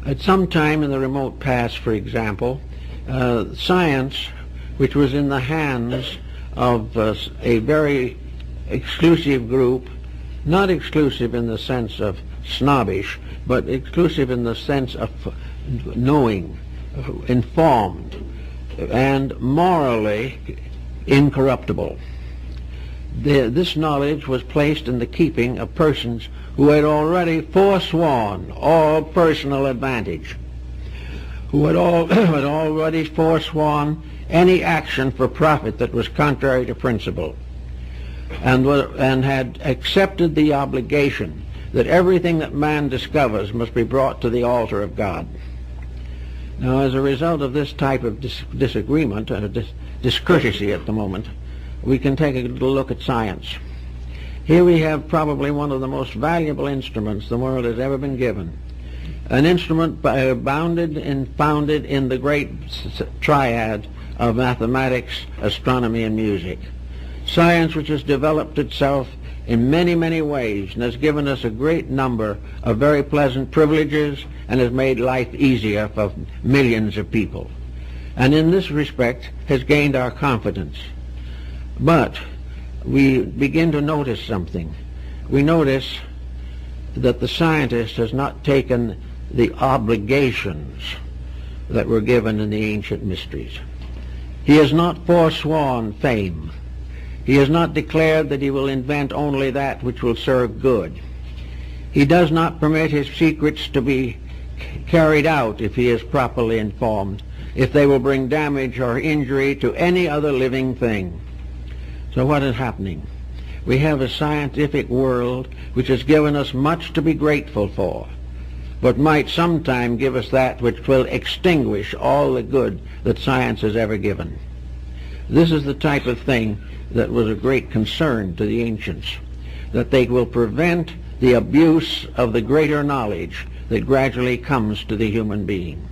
At some time in the remote past, for example, science, which was in the hands of a very exclusive group, not exclusive in the sense of snobbish, but exclusive in the sense of knowing, informed, and morally incorruptible. This knowledge was placed in the keeping of persons who had already forsworn all personal advantage, who had already forsworn any action for profit that was contrary to principle, and had accepted the obligation that everything that man discovers must be brought to the altar of God. Now, as a result of this type of disagreement, discourtesy at the moment, we can take a little look at science. Here we have probably one of the most valuable instruments the world has ever been given. An instrument founded in the great triad of mathematics, astronomy, and music. Science which has developed itself in many, many ways and has given us a great number of very pleasant privileges and has made life easier for millions of people. and in this respect has gained our confidence. But we begin to notice something. We notice that the scientist has not taken the obligations that were given in the ancient mysteries. He has not forsworn fame. He has not declared that he will invent only that which will serve good. He does not permit his secrets to be carried out if he is properly informed, if they will bring damage or injury to any other living thing. So what is happening? We have a scientific world which has given us much to be grateful for, but might sometime give us that which will extinguish all the good that science has ever given. This is the type of thing that was a great concern to the ancients, that they will prevent the abuse of the greater knowledge that gradually comes to the human being.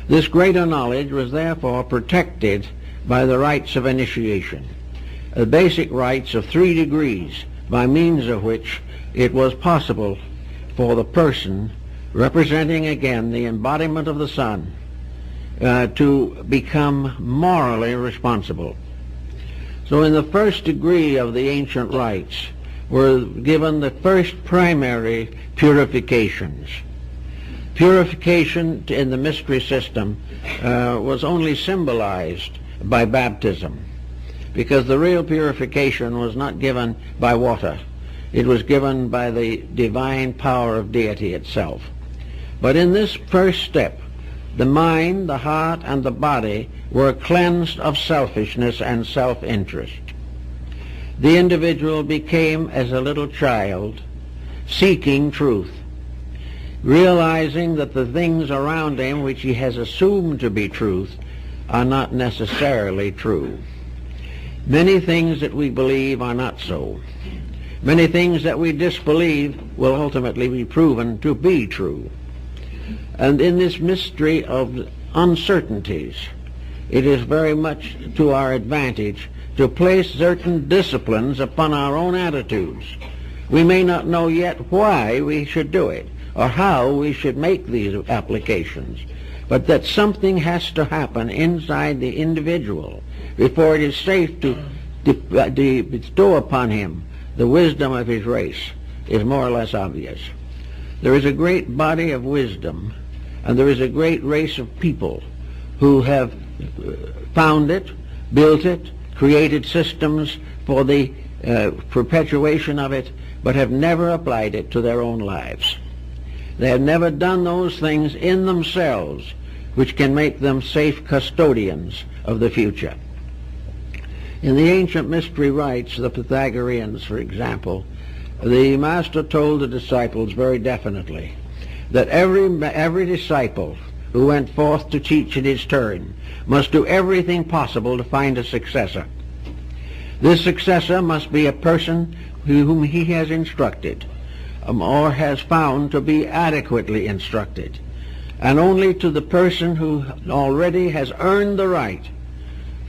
This greater knowledge was therefore protected by the rites of initiation, the basic rites of 3 degrees, by means of which it was possible for the person, representing again the embodiment of the Son, to become morally responsible. So in the first degree of the ancient rites were given the first primary purifications. Purification in the mystery system was only symbolized by baptism, because the real purification was not given by water. It was given by the divine power of deity itself. But in this first step, the mind, the heart, and the body were cleansed of selfishness and self-interest. The individual became as a little child, seeking truth, realizing that the things around him which he has assumed to be truth are not necessarily true. Many things that we believe are not so. Many things that we disbelieve will ultimately be proven to be true. And in this mystery of uncertainties, it is very much to our advantage to place certain disciplines upon our own attitudes. We may not know yet why we should do it, or how we should make these applications, but that something has to happen inside the individual before it is safe to bestow upon him the wisdom of his race is more or less obvious. There is a great body of wisdom, and there is a great race of people who have found it, built it, created systems for the perpetuation of it, but have never applied it to their own lives. They have never done those things in themselves which can make them safe custodians of the future. In the ancient mystery rites, the Pythagoreans, for example, the master told the disciples very definitely that every disciple who went forth to teach in his turn must do everything possible to find a successor. This successor must be a person whom he has instructed, or has found to be adequately instructed. And only to the person who already has earned the right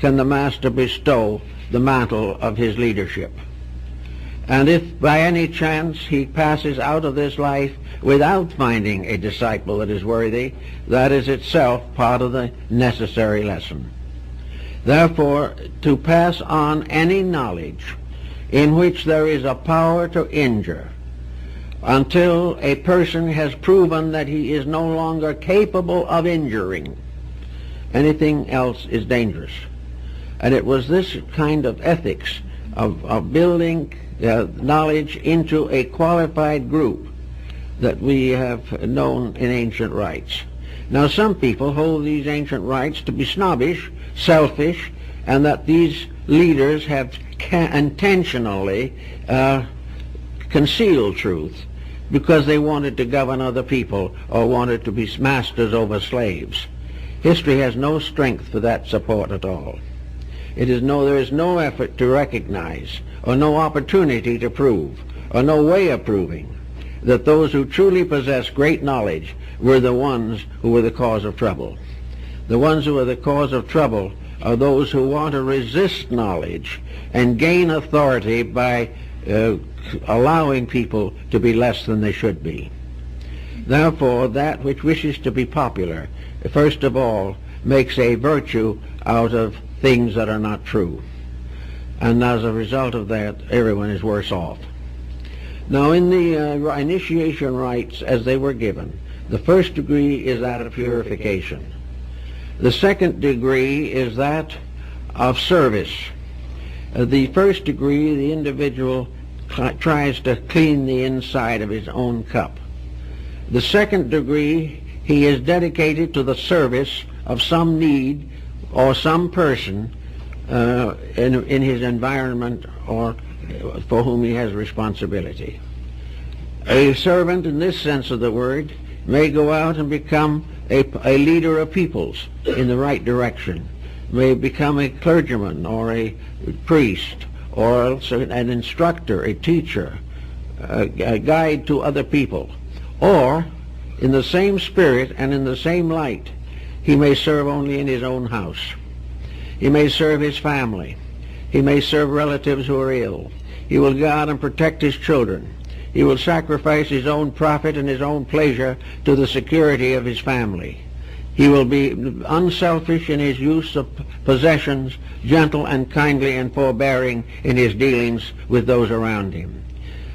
can the master bestow the mantle of his leadership. And if by any chance he passes out of this life without finding a disciple that is worthy, that is itself part of the necessary lesson. Therefore, to pass on any knowledge in which there is a power to injure, until a person has proven that he is no longer capable of injuring, anything else is dangerous. And it was this kind of ethics of building knowledge into a qualified group that we have known in ancient rites. Now some people hold these ancient rites to be snobbish, selfish, and that these leaders have intentionally concealed truth because they wanted to govern other people or wanted to be masters over slaves. History has no strength for that support at all. There is no effort to recognize, or no opportunity to prove, or no way of proving that those who truly possess great knowledge were the ones who were the cause of trouble. The ones who are the cause of trouble are those who want to resist knowledge and gain authority by allowing people to be less than they should be. Therefore, that which wishes to be popular, first of all, makes a virtue out of things that are not true. And as a result of that, everyone is worse off. Now, in the initiation rites as they were given, the first degree is that of purification. The second degree is that of service. The first degree, the individual tries to clean the inside of his own cup. The second degree, he is dedicated to the service of some need or some person in his environment or for whom he has responsibility. A servant, in this sense of the word, may go out and become a leader of peoples in the right direction, may become a clergyman or a priest, or also an instructor, a teacher, a guide to other people. Or, in the same spirit and in the same light, he may serve only in his own house. He may serve his family. He may serve relatives who are ill. He will go out and protect his children. He will sacrifice his own profit and his own pleasure to the security of his family. He will be unselfish in his use of possessions, gentle and kindly and forbearing in his dealings with those around him.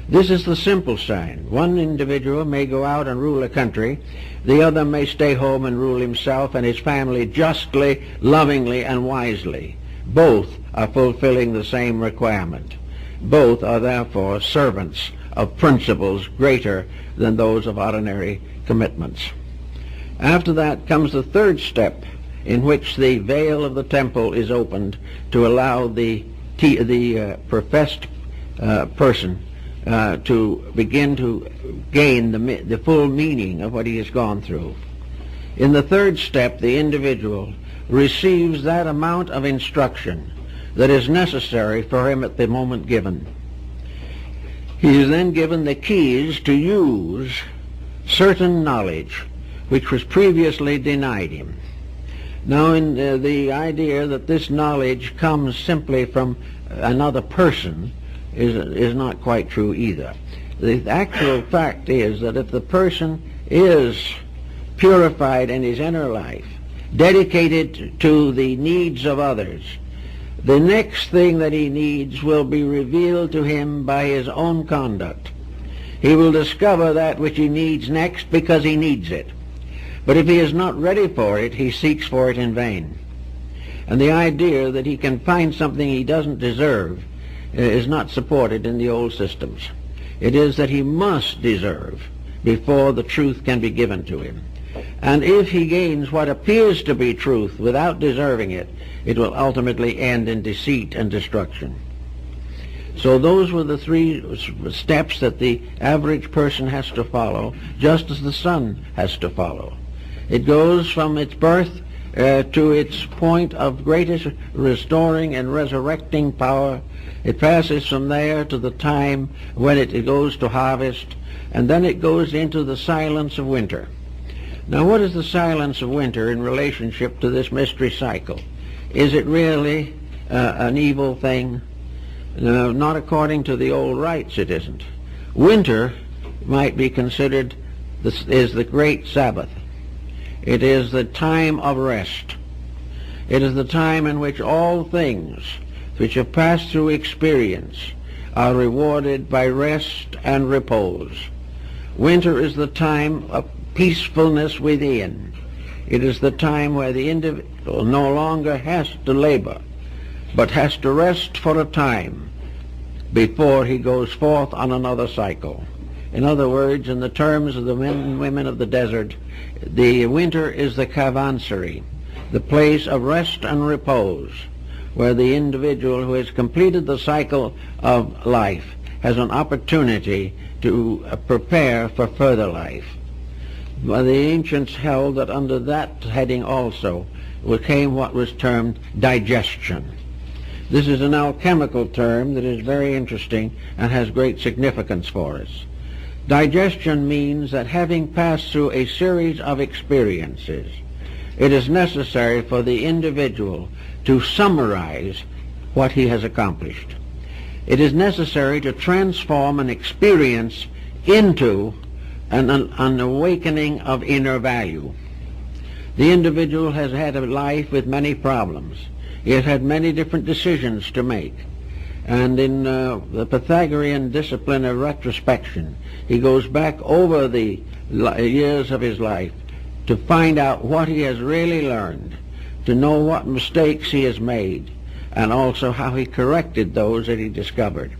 This is the simple sign. One individual may go out and rule a country. The other may stay home and rule himself and his family justly, lovingly, and wisely. Both are fulfilling the same requirement. Both are therefore servants of principles greater than those of ordinary commitments. After that comes the third step, in which the veil of the temple is opened to allow the professed person to begin to gain the full meaning of what he has gone through. In the third step, the individual receives that amount of instruction that is necessary for him at the moment given. He is then given the keys to use certain knowledge which was previously denied him. Now, in the idea that this knowledge comes simply from another person is not quite true either. The actual fact is that if the person is purified in his inner life, dedicated to the needs of others, the next thing that he needs will be revealed to him by his own conduct. He will discover that which he needs next because he needs it. But if he is not ready for it, he seeks for it in vain. And the idea that he can find something he doesn't deserve is not supported in the old systems. It is that he must deserve before the truth can be given to him. And if he gains what appears to be truth without deserving it, it will ultimately end in deceit and destruction. So those were the three steps that the average person has to follow, just as the sun has to follow. It goes from its birth to its point of greatest restoring and resurrecting power. It passes from there to the time when it goes to harvest, and then it goes into the silence of winter. Now, what is the silence of winter in relationship to this mystery cycle? Is it really an evil thing? No, not according to the old rites, it isn't. Winter might be considered is the great Sabbath. It is the time of rest. It is the time in which all things which have passed through experience are rewarded by rest and repose. Winter is the time of peacefulness within. It is the time where the individual no longer has to labor, but has to rest for a time before he goes forth on another cycle. In other words, in the terms of the men and women of the desert, the winter is the caravanserai, the place of rest and repose, where the individual who has completed the cycle of life has an opportunity to prepare for further life. Well, the ancients held that under that heading also came what was termed digestion. This is an alchemical term that is very interesting and has great significance for us. Digestion means that having passed through a series of experiences, it is necessary for the individual to summarize what he has accomplished. It is necessary to transform an experience into an awakening of inner value. The individual has had a life with many problems. He has had many different decisions to make. And in the Pythagorean discipline of retrospection, he goes back over the years of his life to find out what he has really learned, to know what mistakes he has made, and also how he corrected those that he discovered.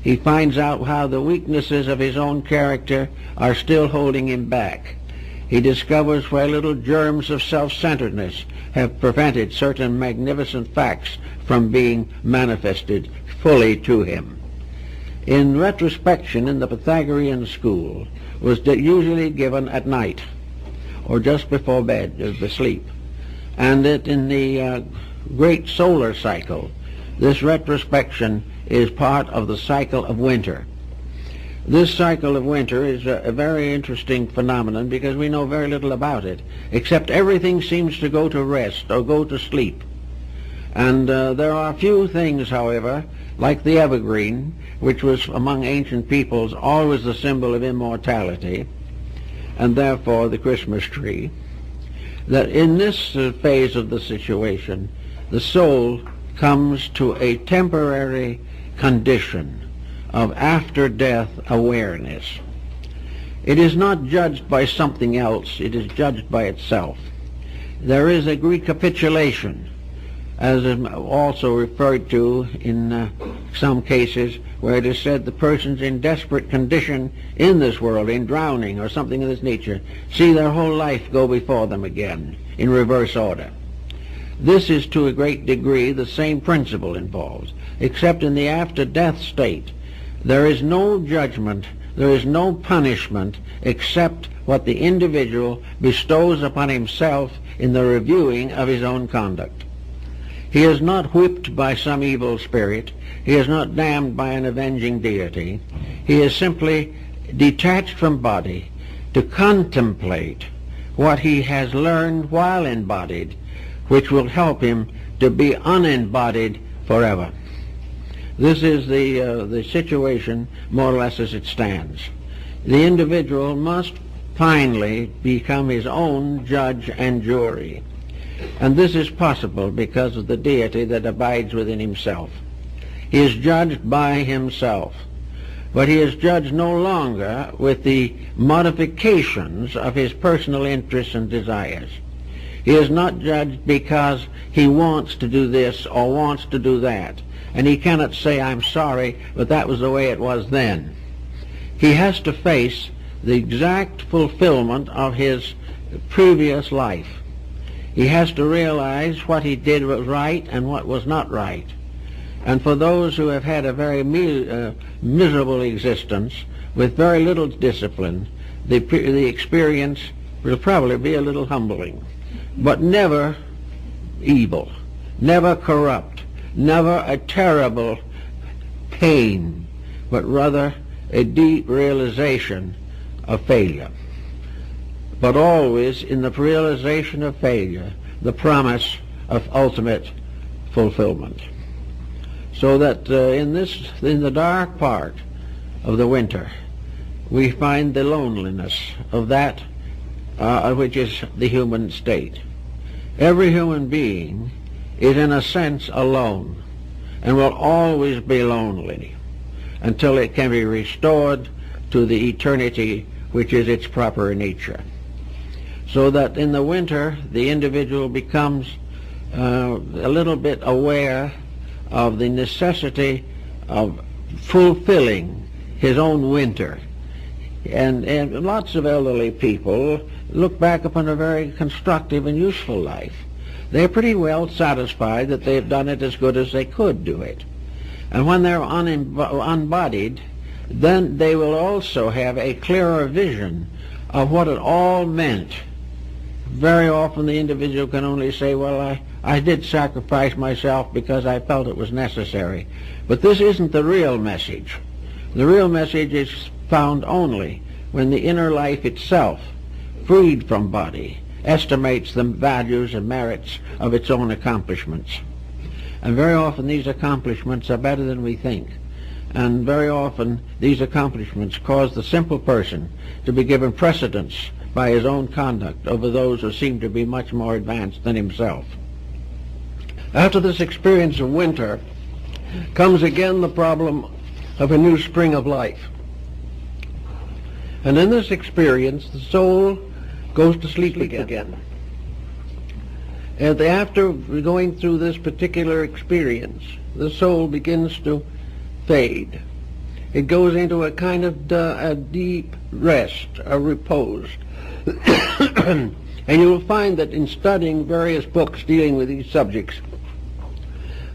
He finds out how the weaknesses of his own character are still holding him back. He discovers where little germs of self-centeredness have prevented certain magnificent facts from being manifested fully to him. In retrospection in the Pythagorean school was usually given at night or just before bed, to sleep. And that in the great solar cycle, this retrospection is part of the cycle of winter. This cycle of winter is a very interesting phenomenon because we know very little about it, except everything seems to go to rest or go to sleep. And there are few things, however, like the evergreen, which was among ancient peoples always the symbol of immortality, and therefore the Christmas tree, that in this phase of the situation, the soul comes to a temporary condition of after-death awareness. It is not judged by something else, it is judged by itself. There is a recapitulation, as is also referred to in some cases where it is said the person's in desperate condition in this world, in drowning or something of this nature, see their whole life go before them again in reverse order. This is to a great degree the same principle involved, except in the after-death state. There is no judgment, there is no punishment except what the individual bestows upon himself in the reviewing of his own conduct. He is not whipped by some evil spirit. He is not damned by an avenging deity. He is simply detached from body to contemplate what he has learned while embodied, which will help him to be unembodied forever. This is the situation more or less as it stands. The individual must finally become his own judge and jury. And this is possible because of the deity that abides within himself. He is judged by himself, but he is judged no longer with the modifications of his personal interests and desires. He is not judged because he wants to do this or wants to do that, and he cannot say, I'm sorry, but that was the way it was then. He has to face the exact fulfillment of his previous life. He has to realize what he did was right and what was not right. And for those who have had a very miserable existence with very little discipline, the experience will probably be a little humbling, but never evil, never corrupt, never a terrible pain, but rather a deep realization of failure. But always in the realization of failure, the promise of ultimate fulfillment. So that in the dark part of the winter, we find the loneliness of that which is the human state. Every human being is in a sense alone and will always be lonely until it can be restored to the eternity which is its proper nature. So that in the winter the individual becomes a little bit aware of the necessity of fulfilling his own winter. And lots of elderly people look back upon a very constructive and useful life. They're pretty well satisfied that they've done it as good as they could do it. And when they're unbodied, then they will also have a clearer vision of what it all meant. Very often the individual can only say, well, I did sacrifice myself because I felt it was necessary. But this isn't the real message. The real message is found only when the inner life itself, freed from body, estimates the values and merits of its own accomplishments. And very often these accomplishments are better than we think. And very often these accomplishments cause the simple person to be given precedence by his own conduct over those who seem to be much more advanced than himself. After this experience of winter comes again the problem of a new spring of life. And in this experience, the soul goes to sleep again. And after going through this particular experience, the soul begins to fade. It goes into a kind of a deep rest, a repose. And you will find that in studying various books dealing with these subjects,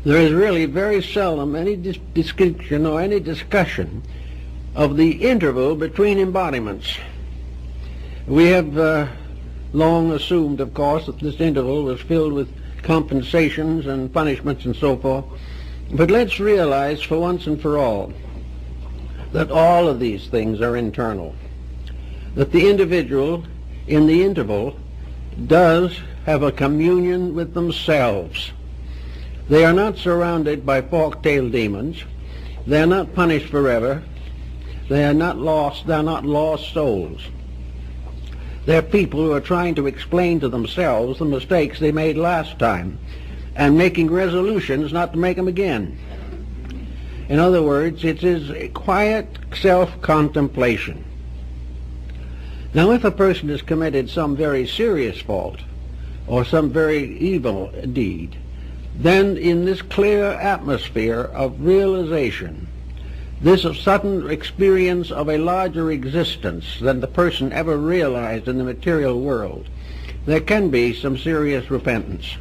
there is really very seldom any description or any discussion of the interval between embodiments. We have long assumed, of course, that this interval was filled with compensations and punishments and so forth. But let's realize for once and for all that all of these things are internal. That the individual in the interval does have a communion with themselves. They are not surrounded by fork-tailed demons. They are not punished forever. They are not lost. They are not lost souls. They're people who are trying to explain to themselves the mistakes they made last time and making resolutions not to make them again. In other words, it is a quiet self-contemplation. Now, if a person has committed some very serious fault or some very evil deed, then in this clear atmosphere of realization, this sudden experience of a larger existence than the person ever realized in the material world, there can be some serious repentance.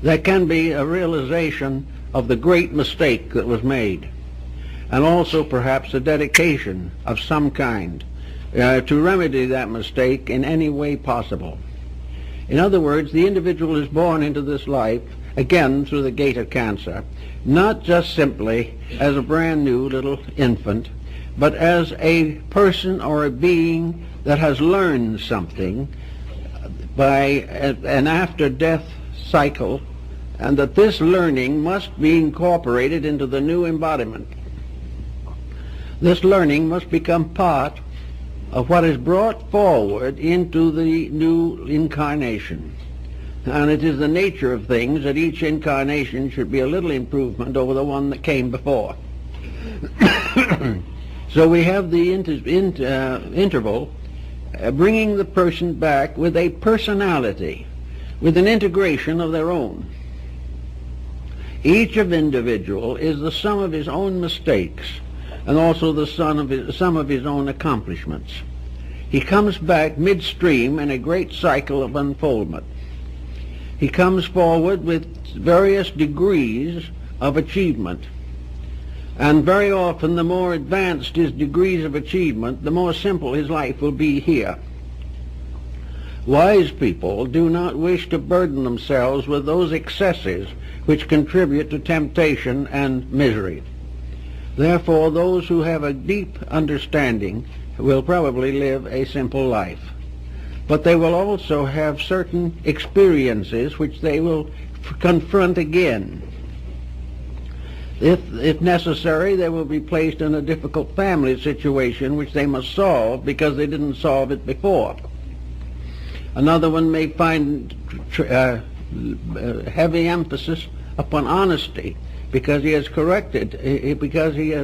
There can be a realization of the great mistake that was made, and also perhaps a dedication of some kind to remedy that mistake in any way possible. In other words, the individual is born into this life, again through the gate of cancer, not just simply as a brand new little infant, but as a person or a being that has learned something by an after-death cycle, and that this learning must be incorporated into the new embodiment. This learning must become part of what is brought forward into the new incarnation. And it is the nature of things that each incarnation should be a little improvement over the one that came before. So we have the interval bringing the person back with a personality, with an integration of their own. Each individual is the sum of his own mistakes and also the sum of his own accomplishments. He comes back midstream in a great cycle of unfoldment. He comes forward with various degrees of achievement. And very often the more advanced his degrees of achievement, the more simple his life will be here. Wise people do not wish to burden themselves with those excesses which contribute to temptation and misery. Therefore, those who have a deep understanding will probably live a simple life. But they will also have certain experiences which they will confront again. If necessary, they will be placed in a difficult family situation which they must solve because they didn't solve it before. Another one may find heavy emphasis upon honesty because he has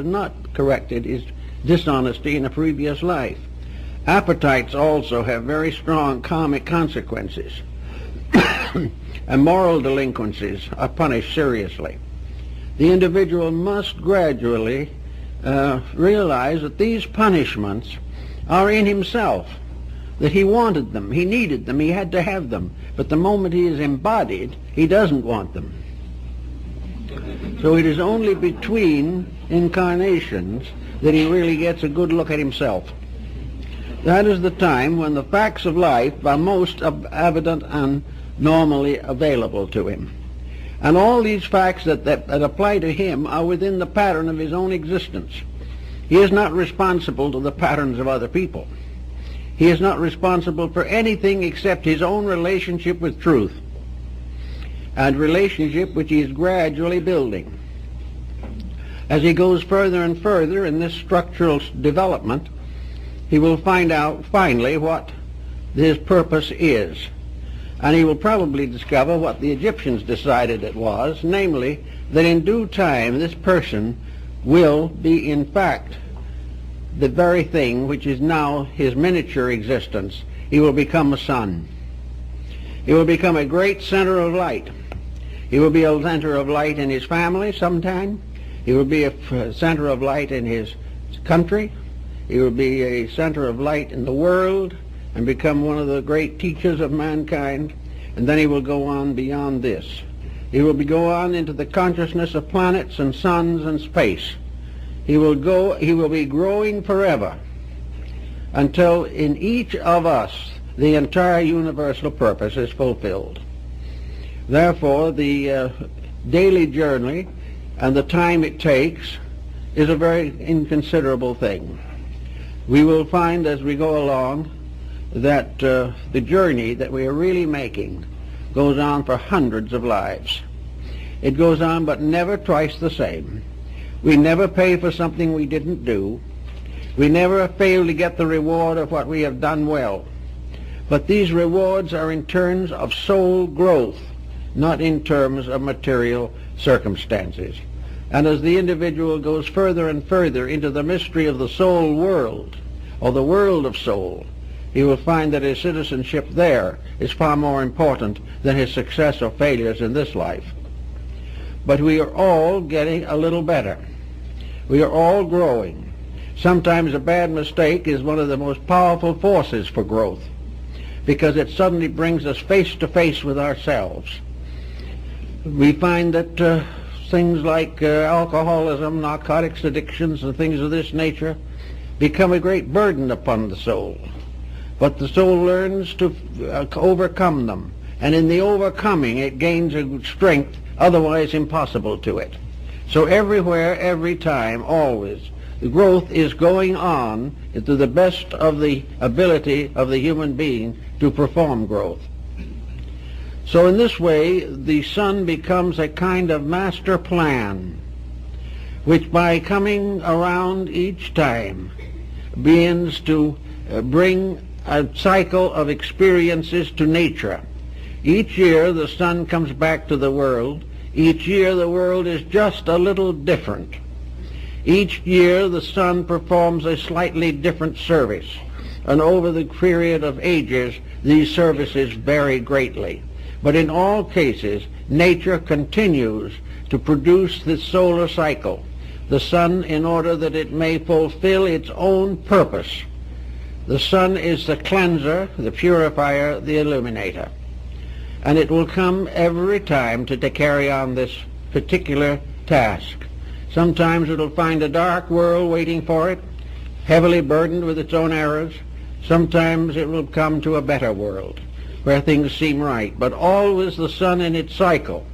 not corrected his dishonesty in a previous life. Appetites also have very strong karmic consequences, and moral delinquencies are punished seriously. The individual must gradually realize that these punishments are in himself, that he wanted them, he needed them, he had to have them, but the moment he is embodied, he doesn't want them. So it is only between incarnations that he really gets a good look at himself. That is the time when the facts of life are most evident and normally available to him. And all these facts that apply to him are within the pattern of his own existence. He is not responsible to the patterns of other people. He is not responsible for anything except his own relationship with truth, and relationship which he is gradually building. As he goes further and further in this structural development, he will find out finally what his purpose is. And he will probably discover what the Egyptians decided it was, namely, that in due time this person will be in fact the very thing which is now his miniature existence. He will become a sun. He will become a great center of light. He will be a center of light in his family sometime. He will be a center of light in his country. He will be a center of light in the world and become one of the great teachers of mankind. And then he will go on beyond this. He will go on into the consciousness of planets and suns and space. He will be growing forever until in each of us the entire universal purpose is fulfilled. Therefore, the daily journey and the time it takes is a very inconsiderable thing. We will find as we go along that the journey that we are really making goes on for hundreds of lives. It goes on, but never twice the same. We never pay for something we didn't do. We never fail to get the reward of what we have done well. But these rewards are in terms of soul growth, not in terms of material circumstances. And as the individual goes further and further into the mystery of the soul world, or the world of soul, he will find that his citizenship there is far more important than his success or failures in this life. But we are all getting a little better. We are all growing. Sometimes a bad mistake is one of the most powerful forces for growth, because it suddenly brings us face to face with ourselves. We find that things like alcoholism, narcotics addictions, and things of this nature become a great burden upon the soul. But the soul learns to overcome them, and in the overcoming it gains a strength otherwise impossible to it. So everywhere, every time, always, the growth is going on to the best of the ability of the human being to perform growth. So in this way, the sun becomes a kind of master plan, which by coming around each time begins to bring a cycle of experiences to nature. Each year the sun comes back to the world. Each year the world is just a little different. Each year the sun performs a slightly different service, and over the period of ages these services vary greatly. But in all cases, nature continues to produce the solar cycle, the sun, in order that it may fulfill its own purpose. The sun is the cleanser, the purifier, the illuminator. And it will come every time to carry on this particular task. Sometimes it will find a dark world waiting for it, heavily burdened with its own errors. Sometimes it will come to a better world, where things seem right. But always the sun in its cycle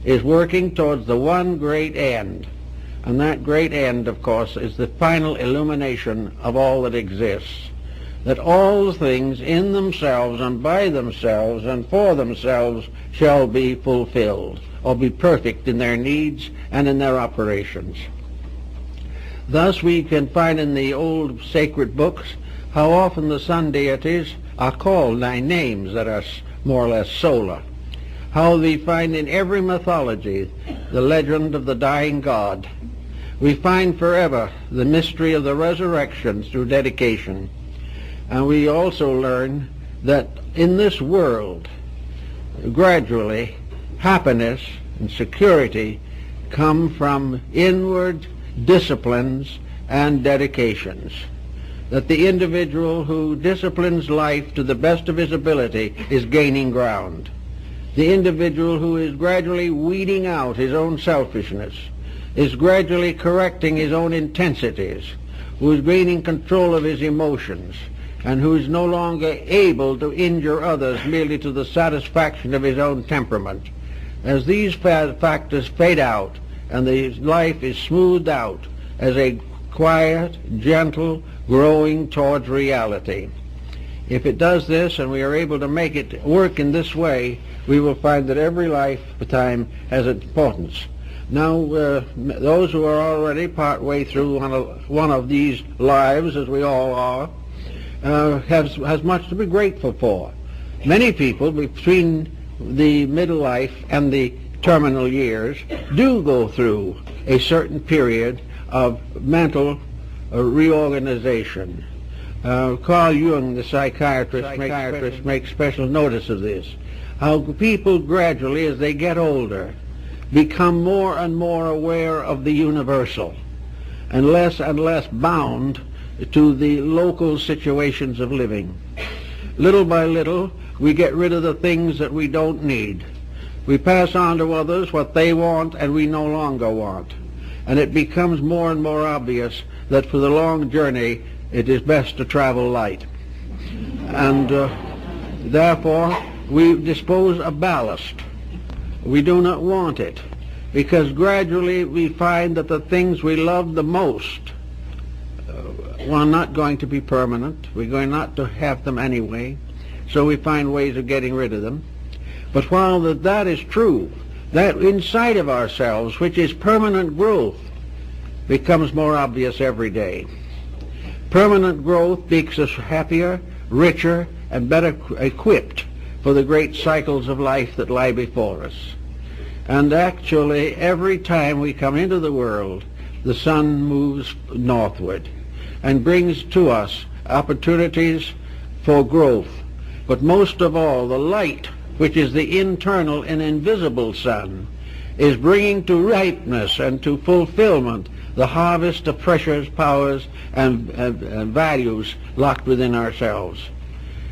is working towards the one great end. And that great end, of course, is the final illumination of all that exists. That all things in themselves and by themselves and for themselves shall be fulfilled, or be perfect in their needs and in their operations. Thus we can find in the old sacred books how often the sun deities are called by names that are more or less solar. How we find in every mythology the legend of the dying god. We find forever the mystery of the resurrection through dedication. And we also learn that in this world, gradually, happiness and security come from inward disciplines and dedications. That the individual who disciplines life to the best of his ability is gaining ground. The individual who is gradually weeding out his own selfishness, is gradually correcting his own intensities, who is gaining control of his emotions, and who is no longer able to injure others merely to the satisfaction of his own temperament. As these factors fade out and the life is smoothed out as a quiet, gentle, growing towards reality. If it does this and we are able to make it work in this way, we will find that every lifetime has importance. Now, those who are already part way through one of these lives, as we all are, has much to be grateful for. Many people between the middle life and the terminal years do go through a certain period of mental reorganization. Carl Jung, the psychiatrist, makes special notice of this. How people gradually, as they get older, become more and more aware of the universal and less bound to the local situations of living. Little by little, we get rid of the things that we don't need. We pass on to others what they want and we no longer want. And it becomes more and more obvious that for the long journey, it is best to travel light. And therefore, we dispose of ballast. We do not want it, because gradually we find that the things we love the most are not going to be permanent. We're going not to have them anyway, so we find ways of getting rid of them. But while that is true, that inside of ourselves, which is permanent growth, becomes more obvious every day. Permanent growth makes us happier, richer, and better equipped for the great cycles of life that lie before us. And actually, every time we come into the world, the sun moves northward and brings to us opportunities for growth. But most of all, the light, which is the internal and invisible sun, is bringing to ripeness and to fulfillment the harvest of precious powers and values locked within ourselves.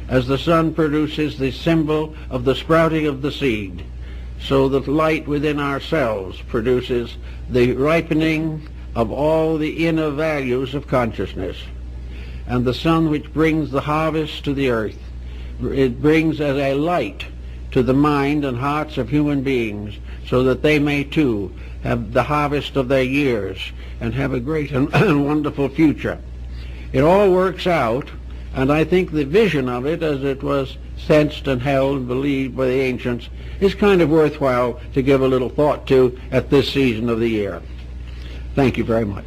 As the sun produces the symbol of the sprouting of the seed, so the light within ourselves produces the ripening of all the inner values of consciousness. And the sun which brings the harvest to the earth, it brings as a light to the mind and hearts of human beings, so that they may too have the harvest of their years and have a great and wonderful future. It all works out, and I think the vision of it, as it was sensed and held and believed by the ancients, is kind of worthwhile to give a little thought to at this season of the year. Thank you very much.